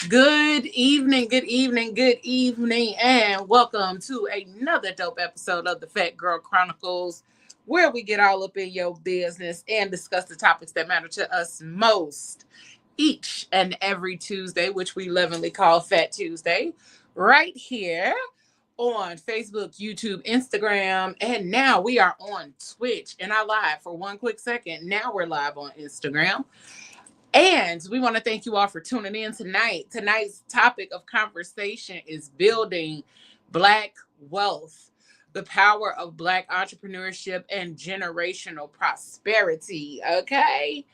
Good evening, good evening, good evening, and welcome to another dope episode of the Phat Girl Chronicles, where we get all up in your business and discuss the topics that matter to us most each and every Tuesday, which we lovingly call Fat Tuesday, right here on Facebook, YouTube, Instagram, and now we are on Twitch. And I live for one quick second. Now we're live on Instagram. And we want to thank you all for tuning in tonight. Tonight's topic of conversation is building Black wealth, the power of Black entrepreneurship, and generational prosperity. Okay.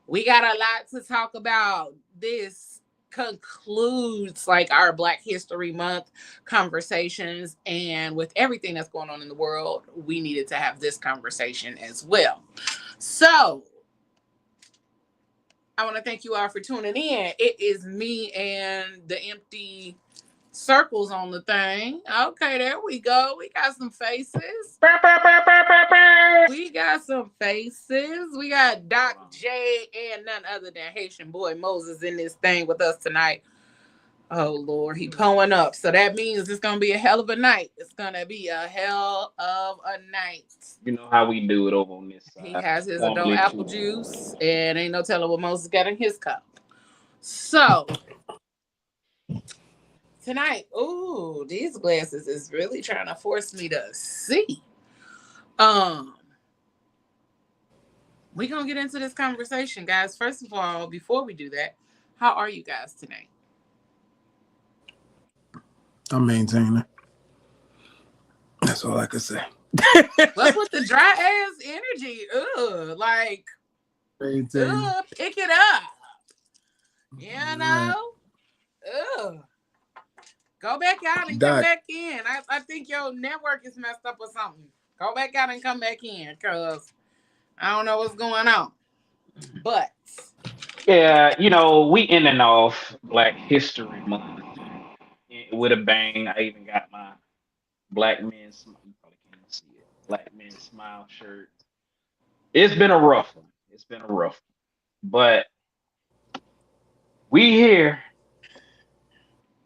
We got a lot to talk about. This concludes like our Black History Month conversations. And with everything that's going on in the world, we needed to have this conversation as well. So, I want to thank you all for tuning in. It is me and the empty circles on the thing. Okay, there we go. We got some faces. We got some faces. We got Doc J and none other than Haitian boy Moses in this thing with us tonight. Oh, Lord, he pulling up. So that means it's going to be a hell of a night. It's going to be a hell of a night. You know how we do it over on this side. He has his adult apple juice, and ain't no telling what Moses got in his cup. So, tonight, ooh, these glasses is really trying to force me to see. We're going to get into this conversation, guys. First of all, before we do that, how are you guys tonight? I'm maintaining. That's all I can say. What's with the dry ass energy? Like, pick it up. You know? Go back out and come back in. I think your network is messed up or something. Go back out and come back in, because I don't know what's going on. But yeah, we in and off Black History Month with a bang. I even got my Black Men Smile. You probably can't see it. Black Men Smile shirt. It's been a rough one. But we here.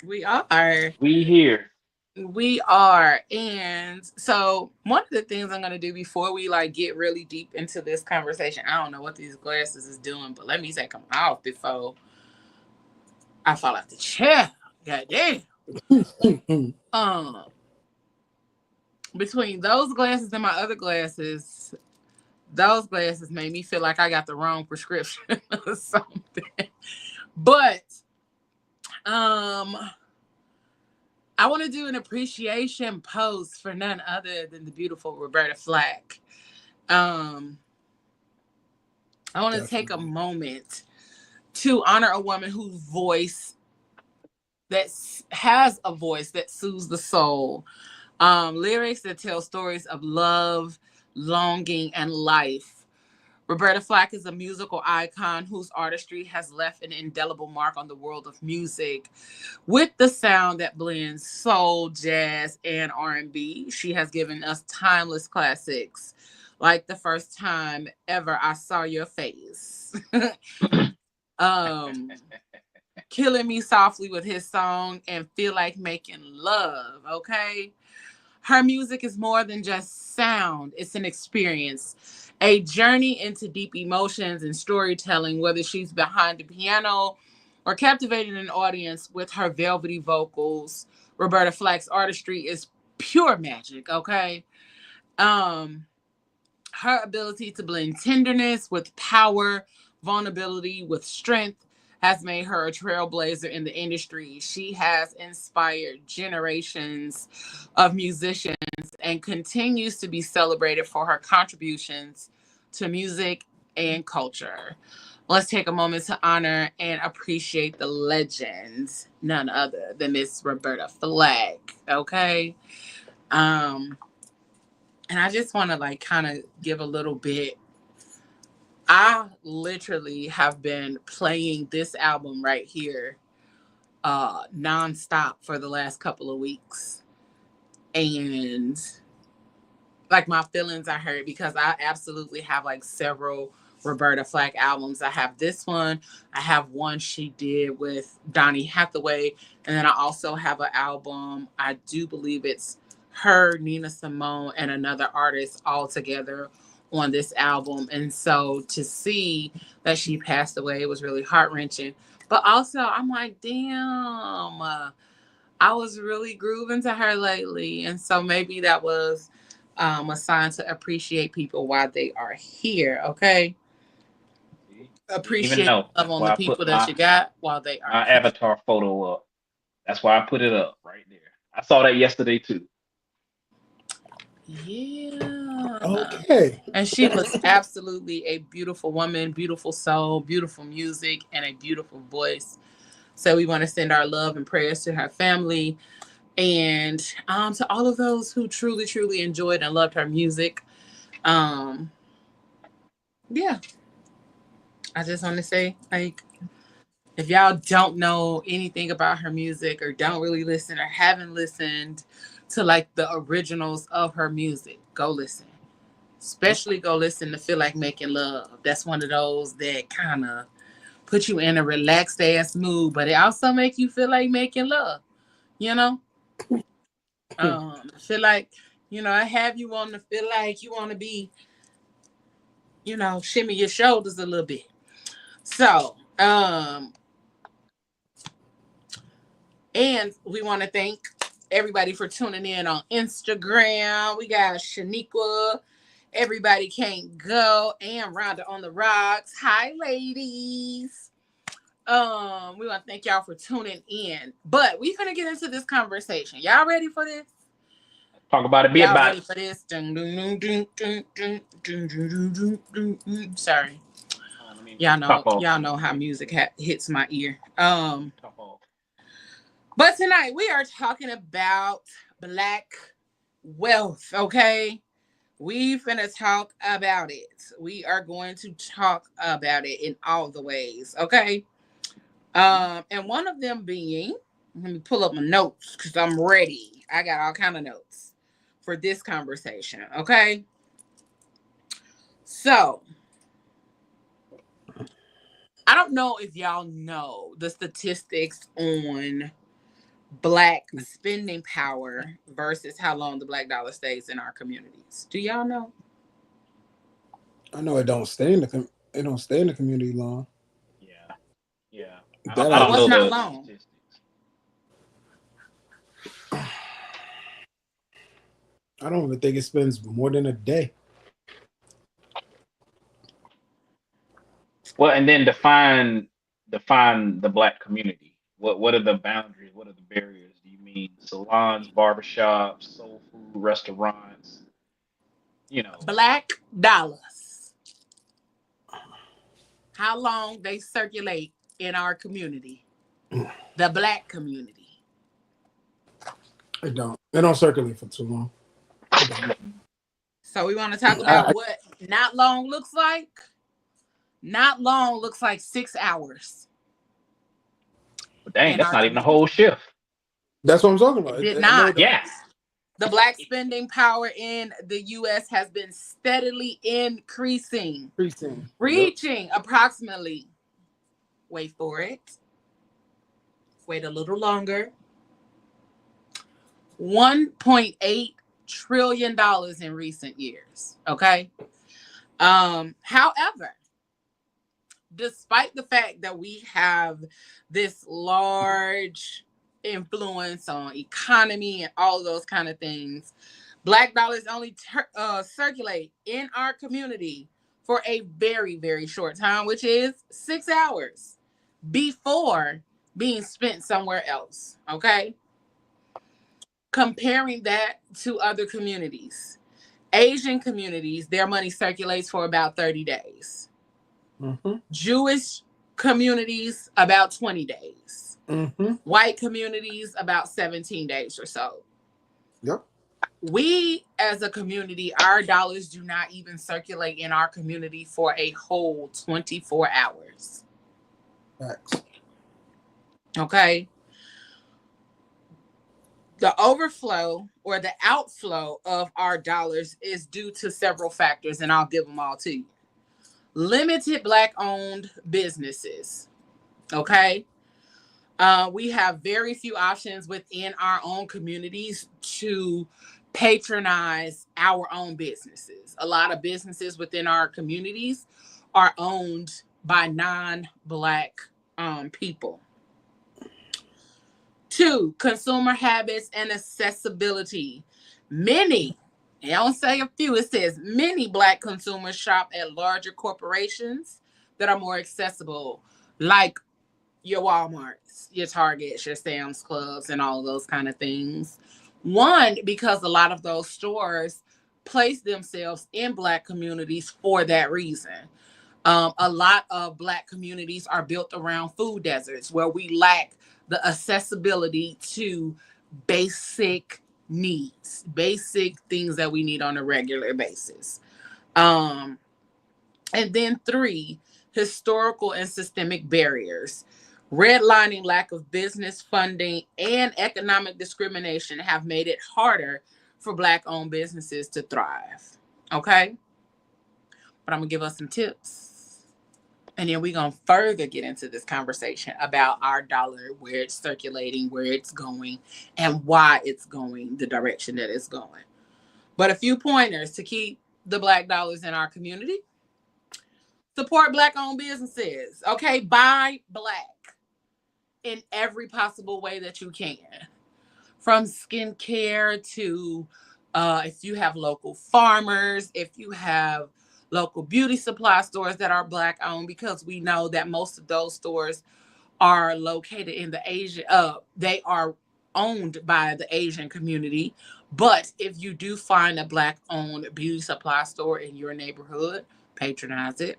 We are. We are. And so one of the things I'm going to do before we get really deep into this conversation, I don't know what these glasses is doing, but let me take them off before I fall off the chair. God damn. Between those glasses and my other glasses, those glasses made me feel like I got the wrong prescription or something. But I want to do an appreciation post for none other than the beautiful Roberta Flack. I want to take a moment to honor a woman whose voice has a voice that soothes the soul. Lyrics that tell stories of love, longing, and life. Roberta Flack is a musical icon whose artistry has left an indelible mark on the world of music. With the sound that blends soul, jazz, and R&B, she has given us timeless classics like The First Time Ever I Saw Your Face. Killing Me Softly with his song and Feel Like Making Love, okay? Her music is more than just sound. It's an experience, a journey into deep emotions and storytelling, whether she's behind the piano or captivating an audience with her velvety vocals. Roberta Flack's artistry is pure magic, okay? Her ability to blend tenderness with power, vulnerability with strength, has made her a trailblazer in the industry. She has inspired generations of musicians and continues to be celebrated for her contributions to music and culture. Let's take a moment to honor and appreciate the legend, none other than Miss Roberta Flack, okay? And I just want to kind of give a little bit. I literally have been playing this album right here nonstop for the last couple of weeks. And my feelings are hurt because I absolutely have several Roberta Flack albums. I have this one. I have one she did with Donny Hathaway. And then I also have an album. I do believe it's her, Nina Simone, and another artist all together on this album. And so to see that she passed away, it was really heart-wrenching. But also, I'm like, damn, I was really grooving to her lately. And so maybe that was a sign to appreciate people while they are here, okay? Didn't even Appreciate know. love That's on why the I put people that you got while they are my here. avatar photo up. That's why I put it up right there. I saw that yesterday too. Yeah. Okay. And she was absolutely a beautiful woman, beautiful soul, beautiful music, and a beautiful voice. So we want to send our love and prayers to her family and to all of those who truly, truly enjoyed and loved her music. Um, yeah, I just want to say, like, if y'all don't know anything about her music or don't really listen or haven't listened to like the originals of her music, go listen. Especially go listen to Feel Like Making Love. That's one of those that kind of put you in a relaxed ass mood, but it also make you feel like making love, you know? Feel like, I have you on to feel like you want to be, shimmy your shoulders a little bit. So, and we want to thank everybody for tuning in on Instagram. We got Shaniqua, Everybody Can't Go, and Rhonda on the Rocks. Hi, ladies. We want to thank y'all for tuning in. But we're gonna get into this conversation. Y'all ready for this? Talk about it, be Y'all about ready it. for this? Sorry. Let me Y'all top know, off. y'all know how music hits my ear. Top off. But tonight we are talking about Black wealth, okay? We finna talk about it. We are going to talk about it in all the ways, okay? And one of them being, let me pull up my notes because I'm ready. I got all kind of notes for this conversation, okay? So, I don't know if y'all know the statistics on Black spending power versus how long the Black dollar stays in our communities. Do y'all know? I know it don't stay in it don't stay in the community long. Yeah, yeah. That I I So don't do. what's know not the long? statistics. I don't even think it spends more than a day. Well, and then define the black community. What are the boundaries? What are the barriers? Do you mean salons, barbershops, soul food restaurants? You know, Black dollars. How long they circulate in our community, the Black community. It don't. It don't circulate for too long. It don't. So we want to talk I, about what not long looks like. Not long looks like 6 hours but dang, in that's our not even a community. whole shift. that's what I'm talking It about. did I know not. it don't. Yeah, The Black spending power in the U.S. has been steadily increasing, Precinct. Yep. reaching approximately, wait for it, wait a little longer, $1.8 trillion in recent years. Okay. However, despite the fact that we have this large influence on economy and all of those kind of things, Black dollars only circulate in our community for a very, very short time, which is 6 hours before being spent somewhere else. Okay. Comparing that to other communities, Asian communities, their money circulates for about 30 days. Mm-hmm. Jewish communities, about 20 days. Mm-hmm. White communities, about 17 days or so. Yep. We, as a community, our dollars do not even circulate in our community for a whole 24 hours. Facts. Okay. The overflow or the outflow of our dollars is due to several factors, and I'll give them all to you. Limited Black-owned businesses. Okay. We have very few options within our own communities to patronize our own businesses. A lot of businesses within our communities are owned by non-Black people. Two, consumer habits and accessibility. Many, I don't say a few, it says many Black consumers shop at larger corporations that are more accessible, like your Walmarts, your Targets, your Sam's Clubs, and all of those kind of things. One, because a lot of those stores place themselves in Black communities for that reason. A lot of Black communities are built around food deserts where we lack the accessibility to basic needs, basic things that we need on a regular basis. Um, and then three, historical and systemic barriers. Redlining, lack of business funding, and economic discrimination have made it harder for Black owned businesses to thrive. Okay? But I'm going to give us some tips. And then we're going to further get into this conversation about our dollar, where it's circulating, where it's going, and why it's going the direction that it's going. But a few pointers to keep the Black dollars in our community. Support Black owned businesses. Okay? Buy Black in every possible way that you can. From skincare to if you have local farmers, if you have local beauty supply stores that are Black owned, because we know that most of those stores are located in the Asian, they are owned by the Asian community. But if you do find a Black owned beauty supply store in your neighborhood, patronize it.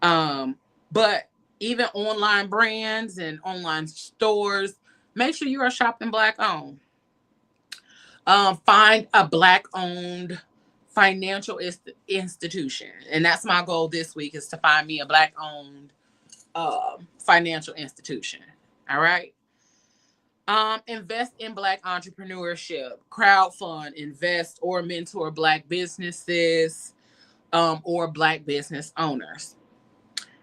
But even online brands and online stores, make sure you are shopping Black owned. Find a Black owned financial institution. And that's my goal this week, is to find me a Black owned financial institution. All right. Invest in Black entrepreneurship, crowdfund, invest or mentor Black businesses or Black business owners.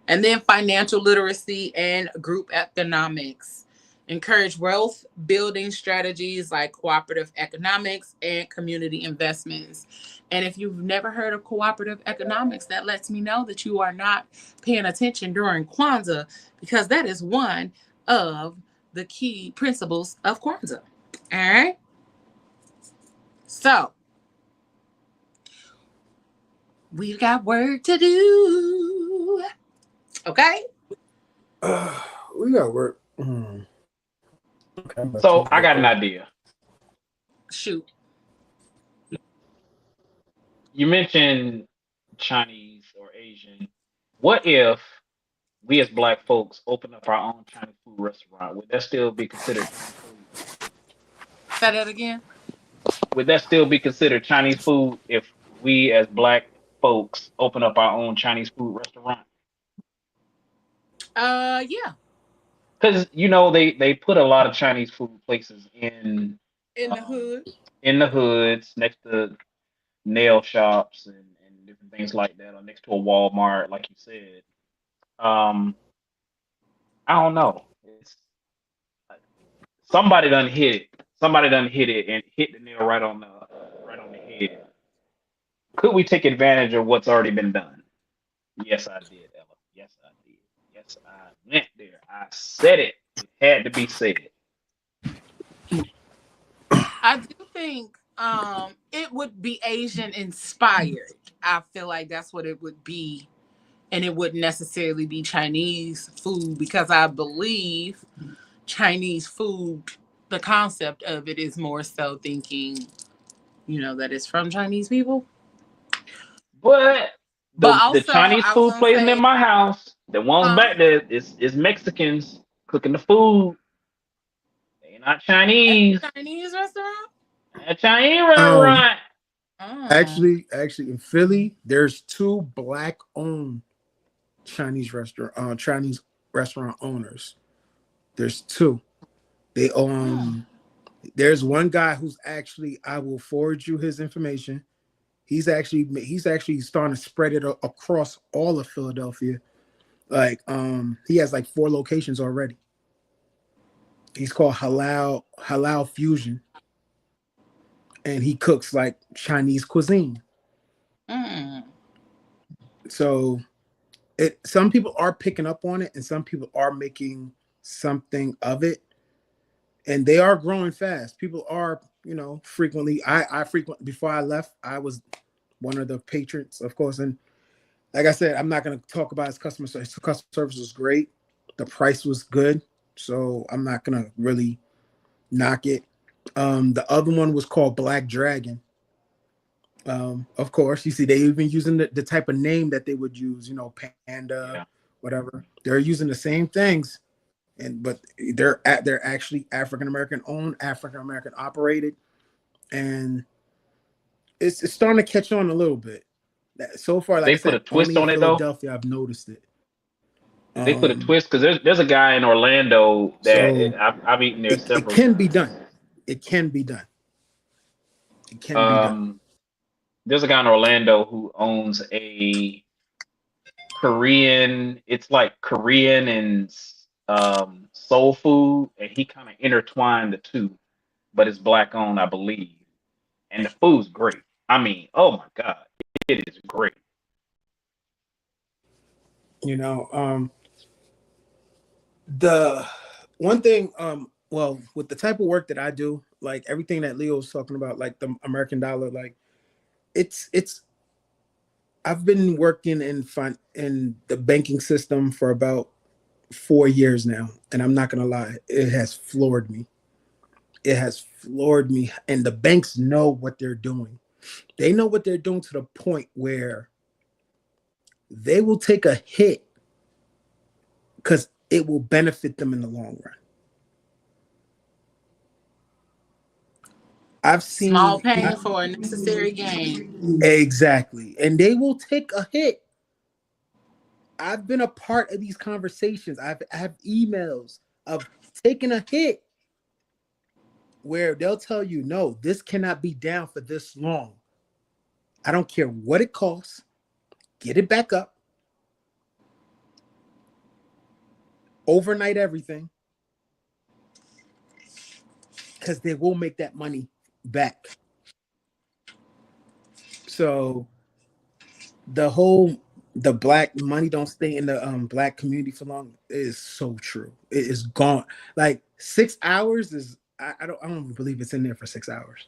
And then financial literacy and group economics. Encourage wealth building strategies like cooperative economics and community investments. And if you've never heard of cooperative economics, that lets me know that you are not paying attention during Kwanzaa, because that is one of the key principles of Kwanzaa. All right. So we've got work to do. Okay. We got work. Okay, So I got an idea. Shoot. You mentioned Chinese or Asian. What if we as Black folks open up our own Chinese food restaurant? Would that still be considered Chinese food? Say that again. Would that still be considered Chinese food if we as Black folks open up our own Chinese food restaurant? Yeah. Because you know they put a lot of Chinese food places In the um, hood. in the hoods next to nail shops and different things like that, or next to a Walmart, like you said. Um, I don't know. It's somebody done hit it. Somebody done hit it and hit the nail right on the head. Could we take advantage of what's already been done? Yes, I did, Ella. Yes, I did. Yes, I went there. I said it. It had to be said. I do think it would be Asian inspired. I feel like that's what it would be. And it wouldn't necessarily be Chinese food, because I believe Chinese food, the concept of it is more so thinking, that it's from Chinese people. But But the also, Chinese I was food gonna place near say, my house, the ones huh? back there is Mexicans cooking the food. They not At Chinese. a Chinese restaurant? A Chinese Um, restaurant. Oh. actually, in Philly, there's two Black-owned Chinese restaurant owners. There's two. They Oh. There's one guy who's actually, I will forward you his information. He's actually starting to spread it across all of Philadelphia. Like he has like 4 locations already. He's called Halal Fusion, and he cooks like Chinese cuisine. Mm. So some people are picking up on it, and some people are making something of it, and they are growing fast. People are, frequently. I frequent before I left, I was one of the patrons, of course, and like I said, I'm not going to talk about his customer service. His customer service was great. The price was good, so I'm not going to really knock it. The other one was called Black Dragon. Of course, you see, they even using the type of name that they would use, Panda, Yeah. whatever. They're using the same things, but they're actually African American owned, African American operated, and it's starting to catch on a little bit. So far, like They I put a said, twist only in on it though. Philadelphia I've noticed it. They put a twist because there's a guy in Orlando that So I've eaten there it several can be times. done. It can be done. It can be done. Um, there's a guy in Orlando who owns a Korean. It's like Korean and soul food, and he kind of intertwined the two, but it's black owned, I believe. And the food's great. I mean, oh my god, it is great. You know, the one thing, well, with the type of work that I do, like everything that Leo was talking about, like the American dollar, like it's I've been working in the banking system for about 4 years now, and I'm not gonna lie, it has floored me. It has floored me, and the banks know what they're doing. They know what they're doing to the point where they will take a hit because it will benefit them in the long run. I've Small seen pain for a necessary gain. exactly, and they will take a hit. I've been a part of these conversations. I have emails of taking a hit where they'll tell you, no, this cannot be down for this long. I don't care what it costs. Get it back up. Overnight everything. Because they will make that money back. So the black money don't stay in the black community for long is so true. It is gone. Like 6 hours is I don't believe it's in there for 6 hours.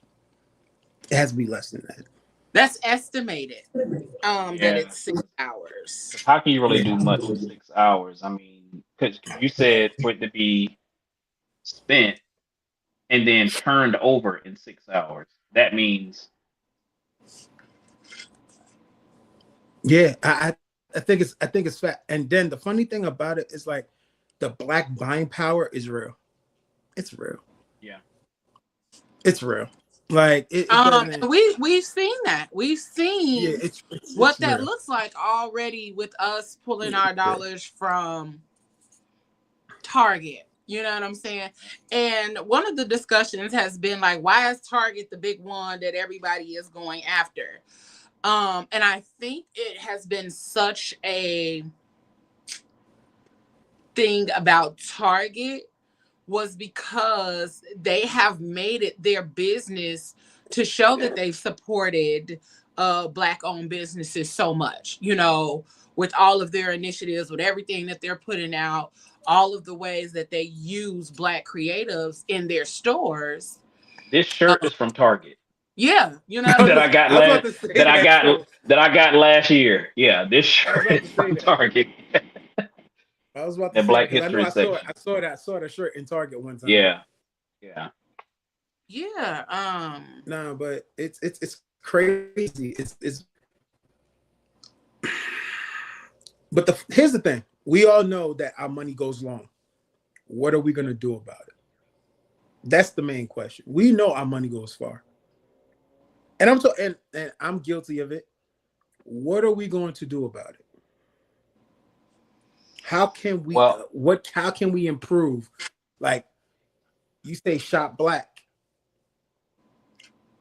It has to be less than that. That's estimated. That Yeah, it's 6 hours. because how can you really Yeah. do much in 6 hours? I mean, because you said for it to be spent and then turned over in 6 hours, that means Yeah, I think it's fat. And then the funny thing about it is like the black buying power is real. It's real. yeah, It's real. Like it doesn't. And we've seen that. We've Yeah, seen it's what that real. looks like already with us pulling our Yeah. dollars from Target. You know what I'm saying? And one of the discussions has been like, why is Target the big one that everybody is going after? And I think it has been such a thing about Target was because they have made it their business to show that they've supported black owned businesses so much, with all of their initiatives, with everything that they're putting out, all of the ways that they use black creatives in their stores. this Uh, shirt is from Target yeah, that I got I was about last to say that. So that I got last year. Yeah, this I was shirt about is to say from that. Target. I was about to The say that Black because I know History I saw it. section. I saw that shirt in Target one time. Yeah, yeah. yeah. No, but it's crazy. It's but here's the thing. We all know that our money goes long. What are we gonna do about it? That's the main question. We know our money goes far. And and I'm guilty of it. What are we going to do about it? How can we Well, how can we improve? Like you say shop black.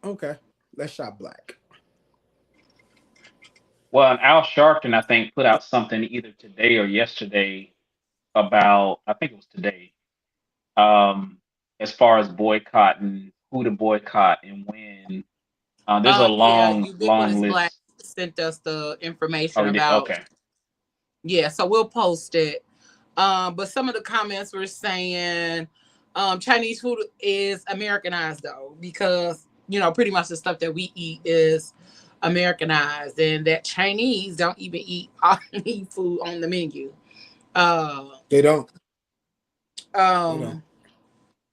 Okay, let's shop black. Well, and Al Sharpton, I think, put out something either today or yesterday about, I think it was today, um, as far as boycotting, who to boycott and when. There's a Yeah, long, long Ubiquitous Black list. sent us the information Oh, we did. about. Okay. Yeah, so we'll post it. But some of the comments were saying Chinese food is Americanized though, because pretty much the stuff that we eat is Americanized, and that Chinese don't even eat all the food on the menu. Uh, They don't. They don't. um,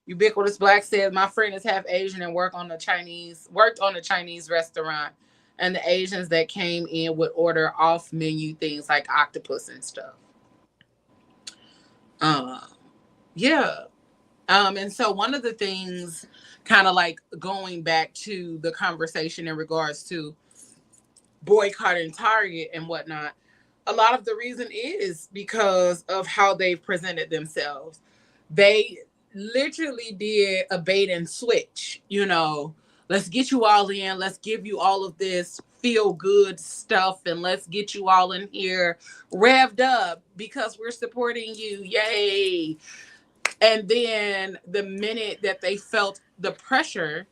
Ubiquitous Black said, "My friend is half Asian and worked on a Chinese restaurant, and the Asians that came in would order off menu things like octopus and stuff." Uh, yeah. And so one of the things, kind of like going back to the conversation in regards to boycotting Target and whatnot, a lot of the reason is because of how they've presented themselves. They literally did a bait and switch, let's get you all in, let's give you all of this feel good stuff, and let's get you all in here revved up because we're supporting you. Yay. And then the minute that they felt the pressure,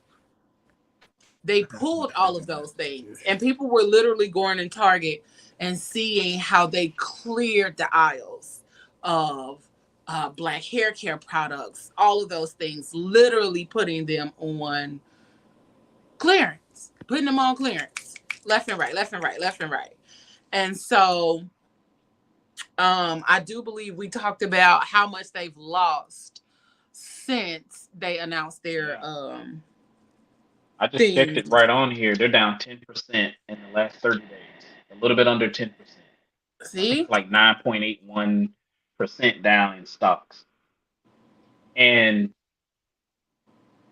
they pulled all of those things. And people were literally going in Target and seeing how they cleared the aisles of black hair care products, all of those things, literally putting them on clearance, left and right, left and right, left and right. And so I do believe we talked about how much they've lost since they announced their Yeah. I just checked things. it right on here. They're down 10% in the last 30 days. A little bit under 10%. I think See? it's like 9.81% down in stocks. And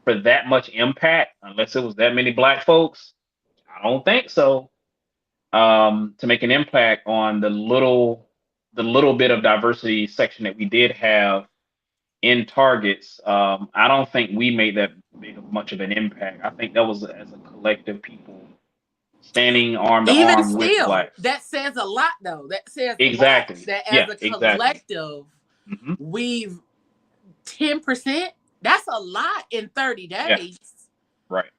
for that much impact, unless it was that many black folks, I don't think so. To make an impact on the little bit of diversity section that we did have in targets, I don't think we made that big of much of an impact. I think that was as a collective people standing arm to Even arm with still, blacks. that says a lot, though. That says a lot Exactly. that as Yeah, a exactly. collective, Hmm. we've 10%. That's a lot in 30 Yeah, days. right.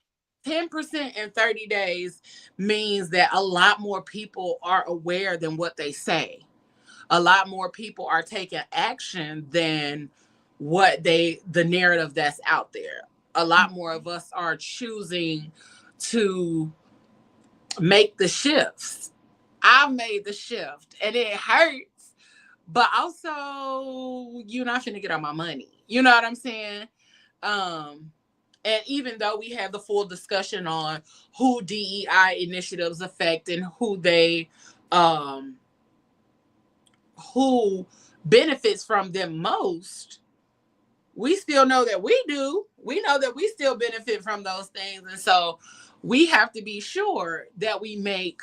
10% in 30 days means that a lot more people are aware than what they say. A lot more people are taking action than the narrative that's out there. A lot more Mhm. of us are choosing to make the shifts. I made the shift and it hurts, but also you're not finna get on my money. You know what I'm saying? Um, and even though we have the full discussion on who DEI initiatives affect and um who benefits from them most, we still know that we do. We know that we still benefit from those things. And so we have to be sure that we make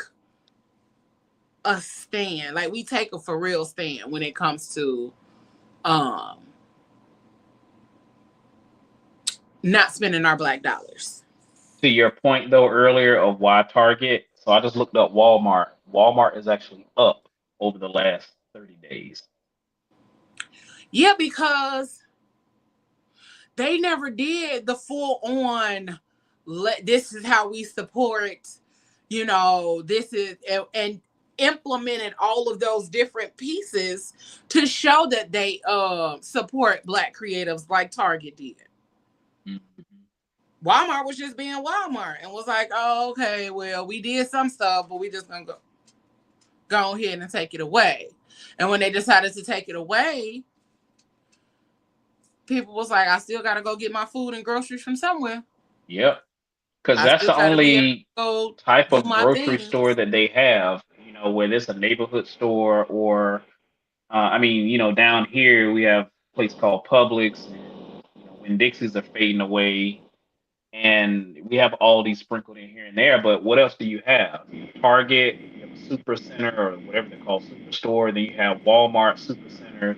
a stand. Like we take a for real stand when it comes to um not spending our black dollars. To your point though earlier of why Target, so I just looked up Walmart. Walmart is actually up over the last 30 days. Yeah, because they never did the full on this is how we support, this is and implemented all of those different pieces to show that they support black creatives like Target did. Mhm. Walmart was just being Walmart and was like, oh, okay, well, we did some stuff, but we just gonna go ahead and take it away. And when they decided to take it away, people was like, I still gotta go get my food and groceries from somewhere. Yep. Because I that's still the gotta be able to only go type do of my grocery store things. that they have, where there's a neighborhood store or, I mean, down here we have a place called Publix and, when Dixie's are fading away and we have all these sprinkled in here and there, but what else do you have? Target, you have a super center or whatever they call superstore, then you have Walmart super centers.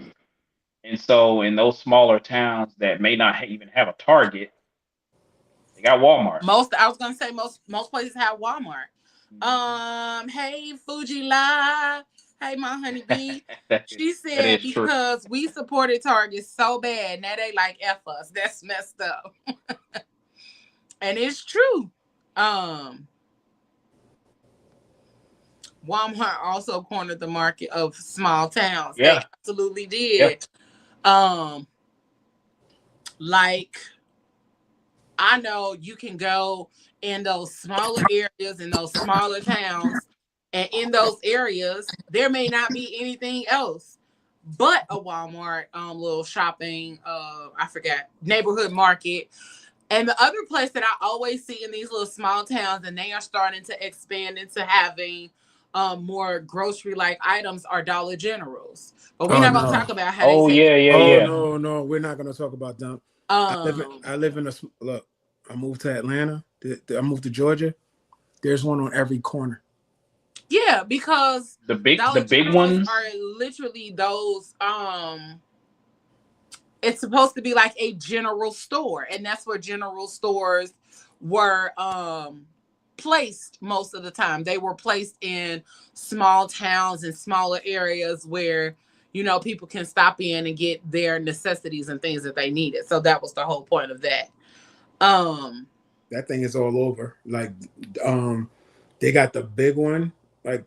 And so in those smaller towns that may not even have a Target, they got Walmart. I was gonna say most places have Walmart. Hey Fuji La, hey my honeybee. that She is said true. because we supported Target so bad, now they like F us. That's messed up. And it's true. Um, Walmart also cornered the market of small towns. They Yeah, absolutely yeah. did. Um, like I know you can go in those smaller areas, in those smaller towns, and in those areas, there may not be anything else but a Walmart, little shopping, I forgot, neighborhood market. And the other place that I always see in these little small towns, and they are starting to expand into having more grocery like items, are Dollar Generals. But we're Oh not gonna no. talk about how they Oh take. yeah, yeah, Oh yeah. no, no, we're not gonna talk about them. Um, I live in a look. I moved to Atlanta. I moved to Georgia. There's one on every corner. yeah, because The Dollar big Generals are ones. literally those. It's supposed to be like a general store, and that's where general stores were placed most of the time. They were placed in small towns and smaller areas where people can stop in and get their necessities and things that they needed. So that was the whole point of that. Um, That thing is all over. Like, they got the big one. Like,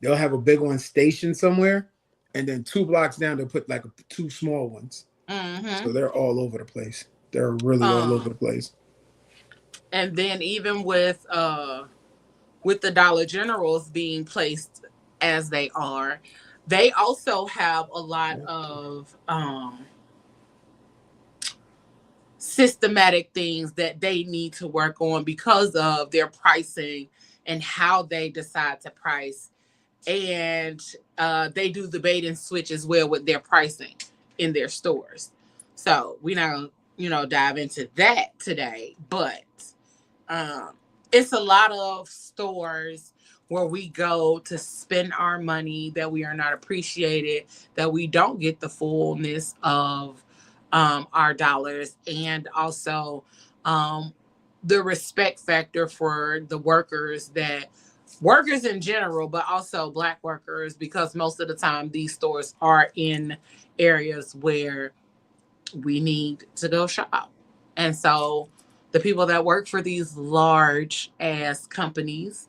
they'll have a big one stationed somewhere, and then 2 blocks down they'll put like two small ones. mhm. So they're all over the place. They're really all over the um, place. and then even with the Dollar Generals being placed as they are, they also have a lot of systematic things that they need to work on because of their pricing and how they decide to price. And they do the bait and switch as well with their pricing in their stores. So we not dive into that today, but um, it's a lot of stores where we go to spend our money that we are not appreciated, that we don't get the fullness of our dollars, and also um, the respect factor for the workers in general, but also Black workers, because most of the time these stores are in areas where we need to go shop. And so the people that work for these large ass companies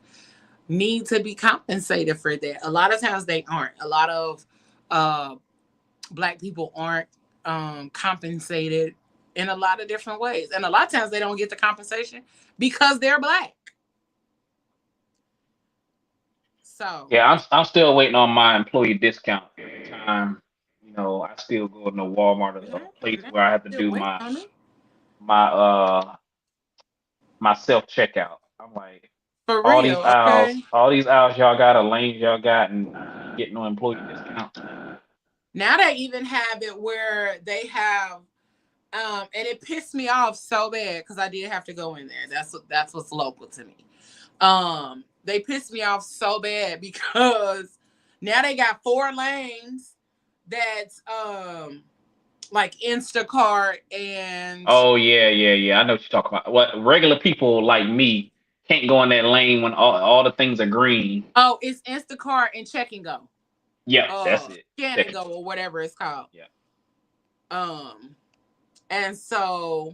need to be compensated for that. A lot of times they aren't. A lot of uh, Black people aren't compensated in a lot of different ways. And a lot of times they don't get the compensation because they're Black. So, Yeah, I'm still waiting on my employee discount every time. I still go to Walmart, a place yeah, where I have to still do waiting on it. my uh my self checkout. I'm like, For real, okay? all these aisles y'all got, or lanes y'all got, and I can't get no employee discount. Now they even have it where they have and it pissed me off so bad because I did have to go in there. That's what's local to me. They pissed me off so bad because now they got 4 lanes that's like Instacart and Oh yeah, yeah, yeah. I know what you're talking about. What regular people like me can't go in that lane when all the things are green. oh, it's Instacart and Check and Go. Yeah, that's it. Scan and Second. Go or whatever it's called. Yeah. Um and so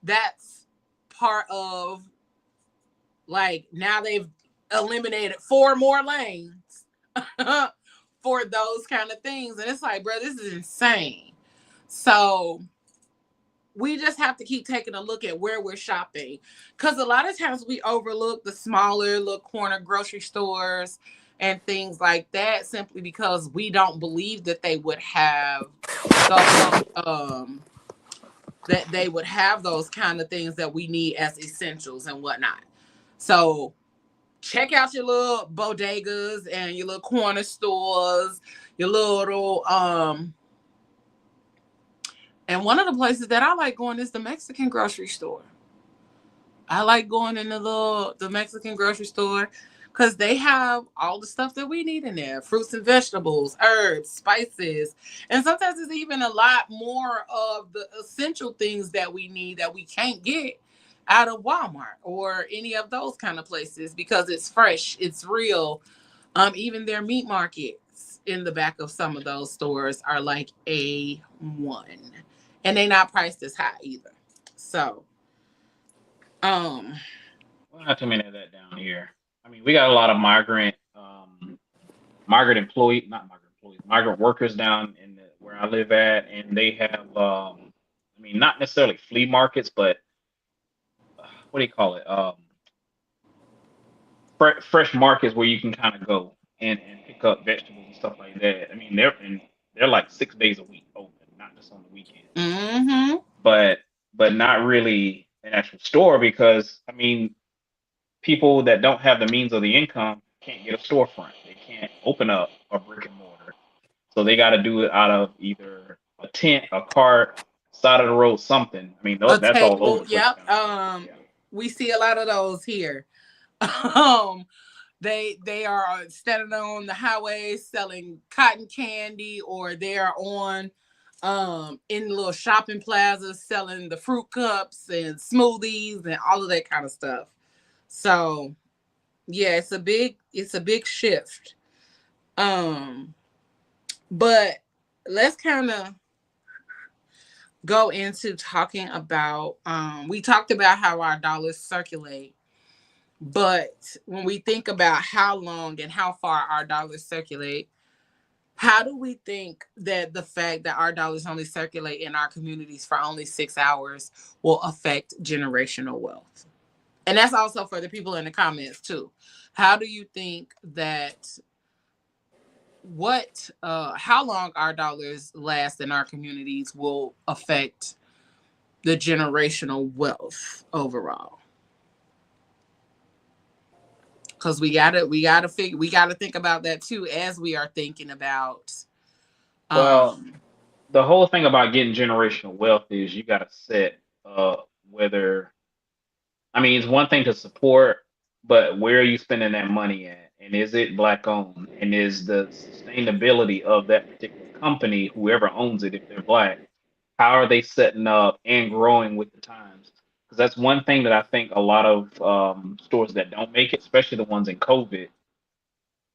that's part of, like, now they've eliminated 4 more lanes for those kind of things. And it's like, bro, this is insane. So we just have to keep taking a look at where we're shopping. Because a lot of times we overlook the smaller little corner grocery stores and things like that simply because we don't believe that they would have those kind of things that we need as essentials and whatnot. So check out your little bodegas and your little corner stores, your little and one of the places that I like going is the Mexican grocery store. I like going in the Mexican grocery store because they have all the stuff that we need in there: fruits and vegetables, herbs, spices, and sometimes it's even a lot more of the essential things that we need that we can't get out of Walmart or any of those kind of places because it's fresh, it's real. Even their meat markets in the back of some of those stores are like A1. And they not priced as high either. So, um, Well, not too many of that down here. I mean, we got a lot of migrant employee, not migrant employees, migrant workers down in where I live at, and they have, I mean, not necessarily flea markets, but what do you call it? Fresh markets where you can kind of go and pick up vegetables and stuff like that. I mean, they're like 6 days a week open, not just on the weekends, mm-hmm. but not really an actual store because I mean, people that don't have the means of the income can't get a storefront. They can't open up a brick and mortar. So they got to do it out of either a tent, a cart, side of the road, something. I mean, A that's all over table. the place Yep. down here. Yeah. We see a lot of those here. um, they are standing on the highway selling cotton candy, or they are on in little shopping plazas selling the fruit cups and smoothies and all of that kind of stuff. So yeah, it's a big shift. Um, but let's kind of go into talking about we talked about how our dollars circulate, but when we think about how long and how far our dollars circulate, how do we think that the fact that our dollars only circulate in our communities for only 6 hours will affect generational wealth? And that's also for the people in the comments too. How do you think that how long our dollars last in our communities will affect the generational wealth overall? Because we gotta think about that too as we are thinking about Well, um the whole thing about getting generational wealth is you got to set whether I mean, it's one thing to support, but where are you spending that money at? And is it black owned? And is the sustainability of that particular company, whoever owns it, if they're black, how are they setting up and growing with the times? Because that's one thing that I think a lot of stores that don't make it, especially the ones in COVID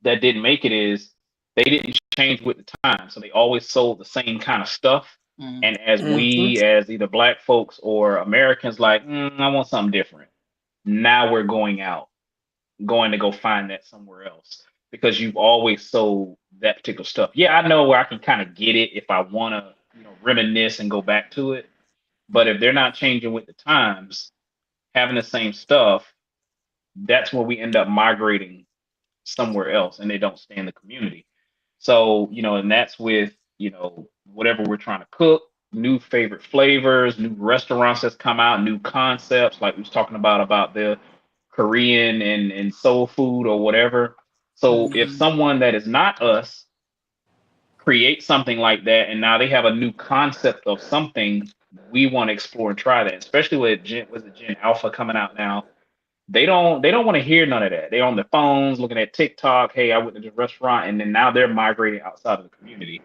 that didn't make it, is they didn't change with the times. So they always sold the same kind of stuff. mm, And as Mhm. we, as either black folks or Americans, like, I want something different. Now we're going out, going to go find that somewhere else because you've always sold that particular stuff. Yeah, I know where I can kind of get it if I want to, reminisce and go back to it. But if they're not changing with the times, having the same stuff, that's where we end up migrating somewhere else and they don't stay in the community. So, and that's with, whatever we're trying to cook, new favorite flavors, new restaurants that's come out, new concepts, like we was talking about the Korean and soul food or whatever. So if mm, someone that is not us creates something like that and now they have a new concept of something, we want to explore and try that, especially with Gen Alpha coming out now. They don't want to hear none of that. They're on their phones looking at TikTok. Hey, I went to the restaurant, and then now they're migrating outside of the community.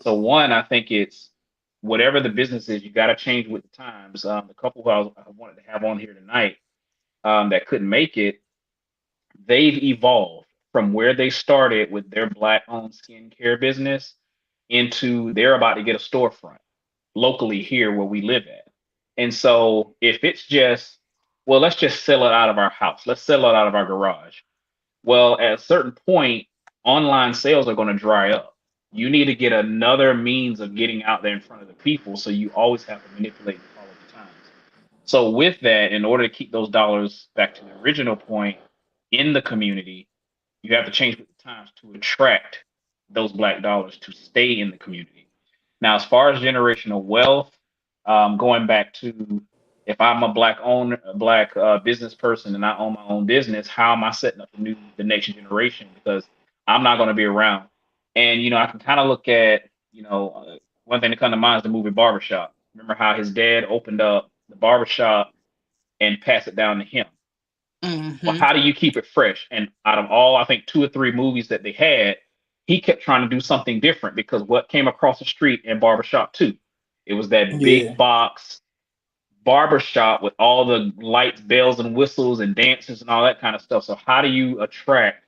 So one, I think it's whatever the business is, you got to change with the times. The couple who I wanted to have on here tonight that couldn't make it, they've evolved from where they started with their black-owned skincare business into they're about to get a storefront locally here where we live at. And so if it's just, well, let's just sell it out of our house, let's sell it out of our garage. Well, at a certain point, online sales are going to dry up. You need to get another means of getting out there in front of the people. So you always have to manipulate and follow the times. So with that, in order to keep those dollars back to the original point in the community, you have to change with the times to attract those black dollars to stay in the community. Now, as far as generational wealth, going back to if I'm a black business person, and I own my own business, how am I setting up the next generation? Because I'm not going to be around. And I can kind of look at, one thing that comes to mind is the movie Barbershop. Remember how his dad opened up the barbershop and passed it down to him. Well, mm-hmm. how do you keep it fresh? And out of all, I think 2 or 3 movies that they had, he kept trying to do something different because what came across the street in Barbershop 2, it was that Yeah. barbershop with all the lights, bells, and whistles and dancers and all that kind of stuff. So how do you attract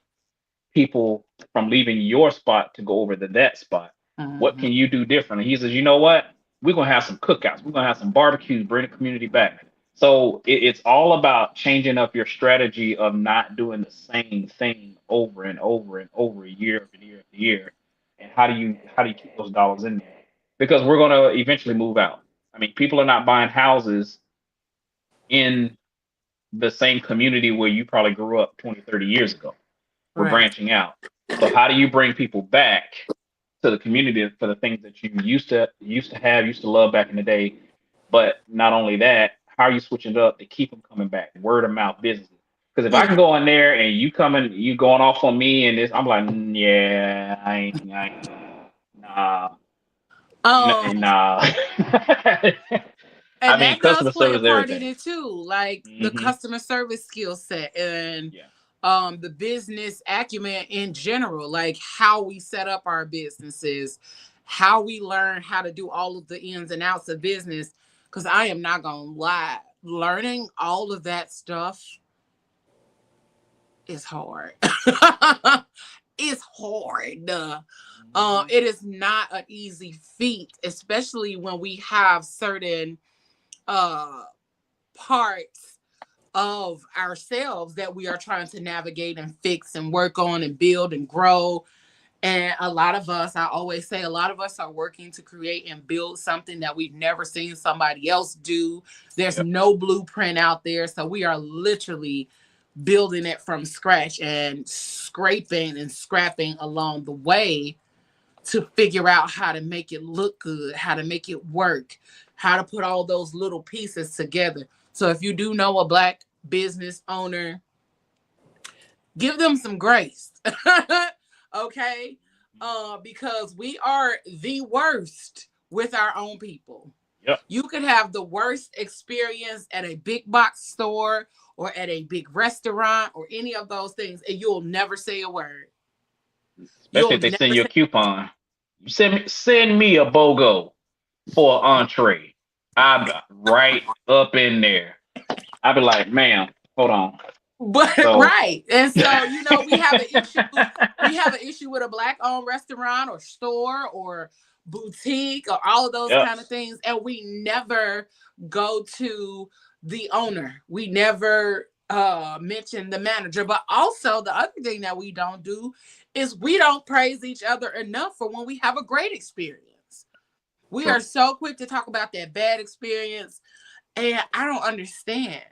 people from leaving your spot to go over to that spot? What Mhm. can you do differently? He says, you know what? We're gonna have some cookouts. We're gonna have some barbecues, bring the community back. So it's all about changing up your strategy of not doing the same thing over and over and over, year after year after year. And how do you keep those dollars in there? Because we're gonna eventually move out. I mean, people are not buying houses in the same community where you probably grew up 20, 30 years ago. We're Right. branching out. So how do you bring people back to the community for the things that you used to love back in the day? But not only that, how are you switching it up to keep them coming back? Word of mouth business. Because if I can go in there and you going off on me and this, I'm like, yeah, I ain't nah, Um, nah. I and mean, that does customer play a service, part in everything. it too, like the Hmm. customer service skill set and Yeah. the business acumen in general, like how we set up our businesses, how we learn how to do all of the ins and outs of business. Because I am not gonna lie, learning all of that stuff is hard. It's hard. Hmm. It is not an easy feat, especially when we have certain uh parts of ourselves that we are trying to navigate and fix and work on and build and grow. And a lot of us, I always say, a lot of us are working to create and build something that we've never seen somebody else do. There's Yep. no blueprint out there. So we are literally building it from scratch and scraping and scrapping along the way to figure out how to make it look good, how to make it work, how to put all those little pieces together. So if you do know a Black business owner, give them some grace. Okay? Because we are the worst with our own people. Yep. You could have the worst experience at a big box store or at a big restaurant or any of those things, and you'll never say a word. Especially You'll if they send never you a say. coupon. You send me a BOGO for an entree. I'm right up in there. I'd be like, ma'am, hold on. But So right. And so, we have an issue. We have an issue with a Black owned restaurant or store or boutique or all of those yep. kind of things. And we never go to the owner. We never mention the manager. But also the other thing that we don't do is we don't praise each other enough for when we have a great experience. We True. are so quick to talk about that bad experience. And I don't understand.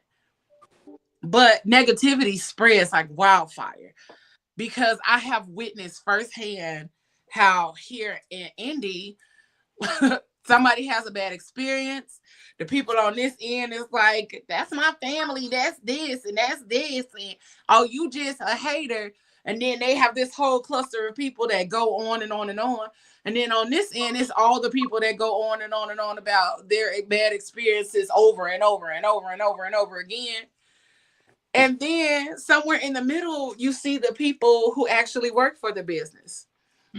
But negativity spreads like wildfire because I have witnessed firsthand how here in Indy, somebody has a bad experience. The people on this end is like, that's my family, that's this, and that's this. And oh, you just a hater. And then they have this whole cluster of people that go on and on and on. And then on this end, it's all the people that go on and on and on about their bad experiences over and over and over and over and over again. And then somewhere in the middle, you see the people who actually work for the business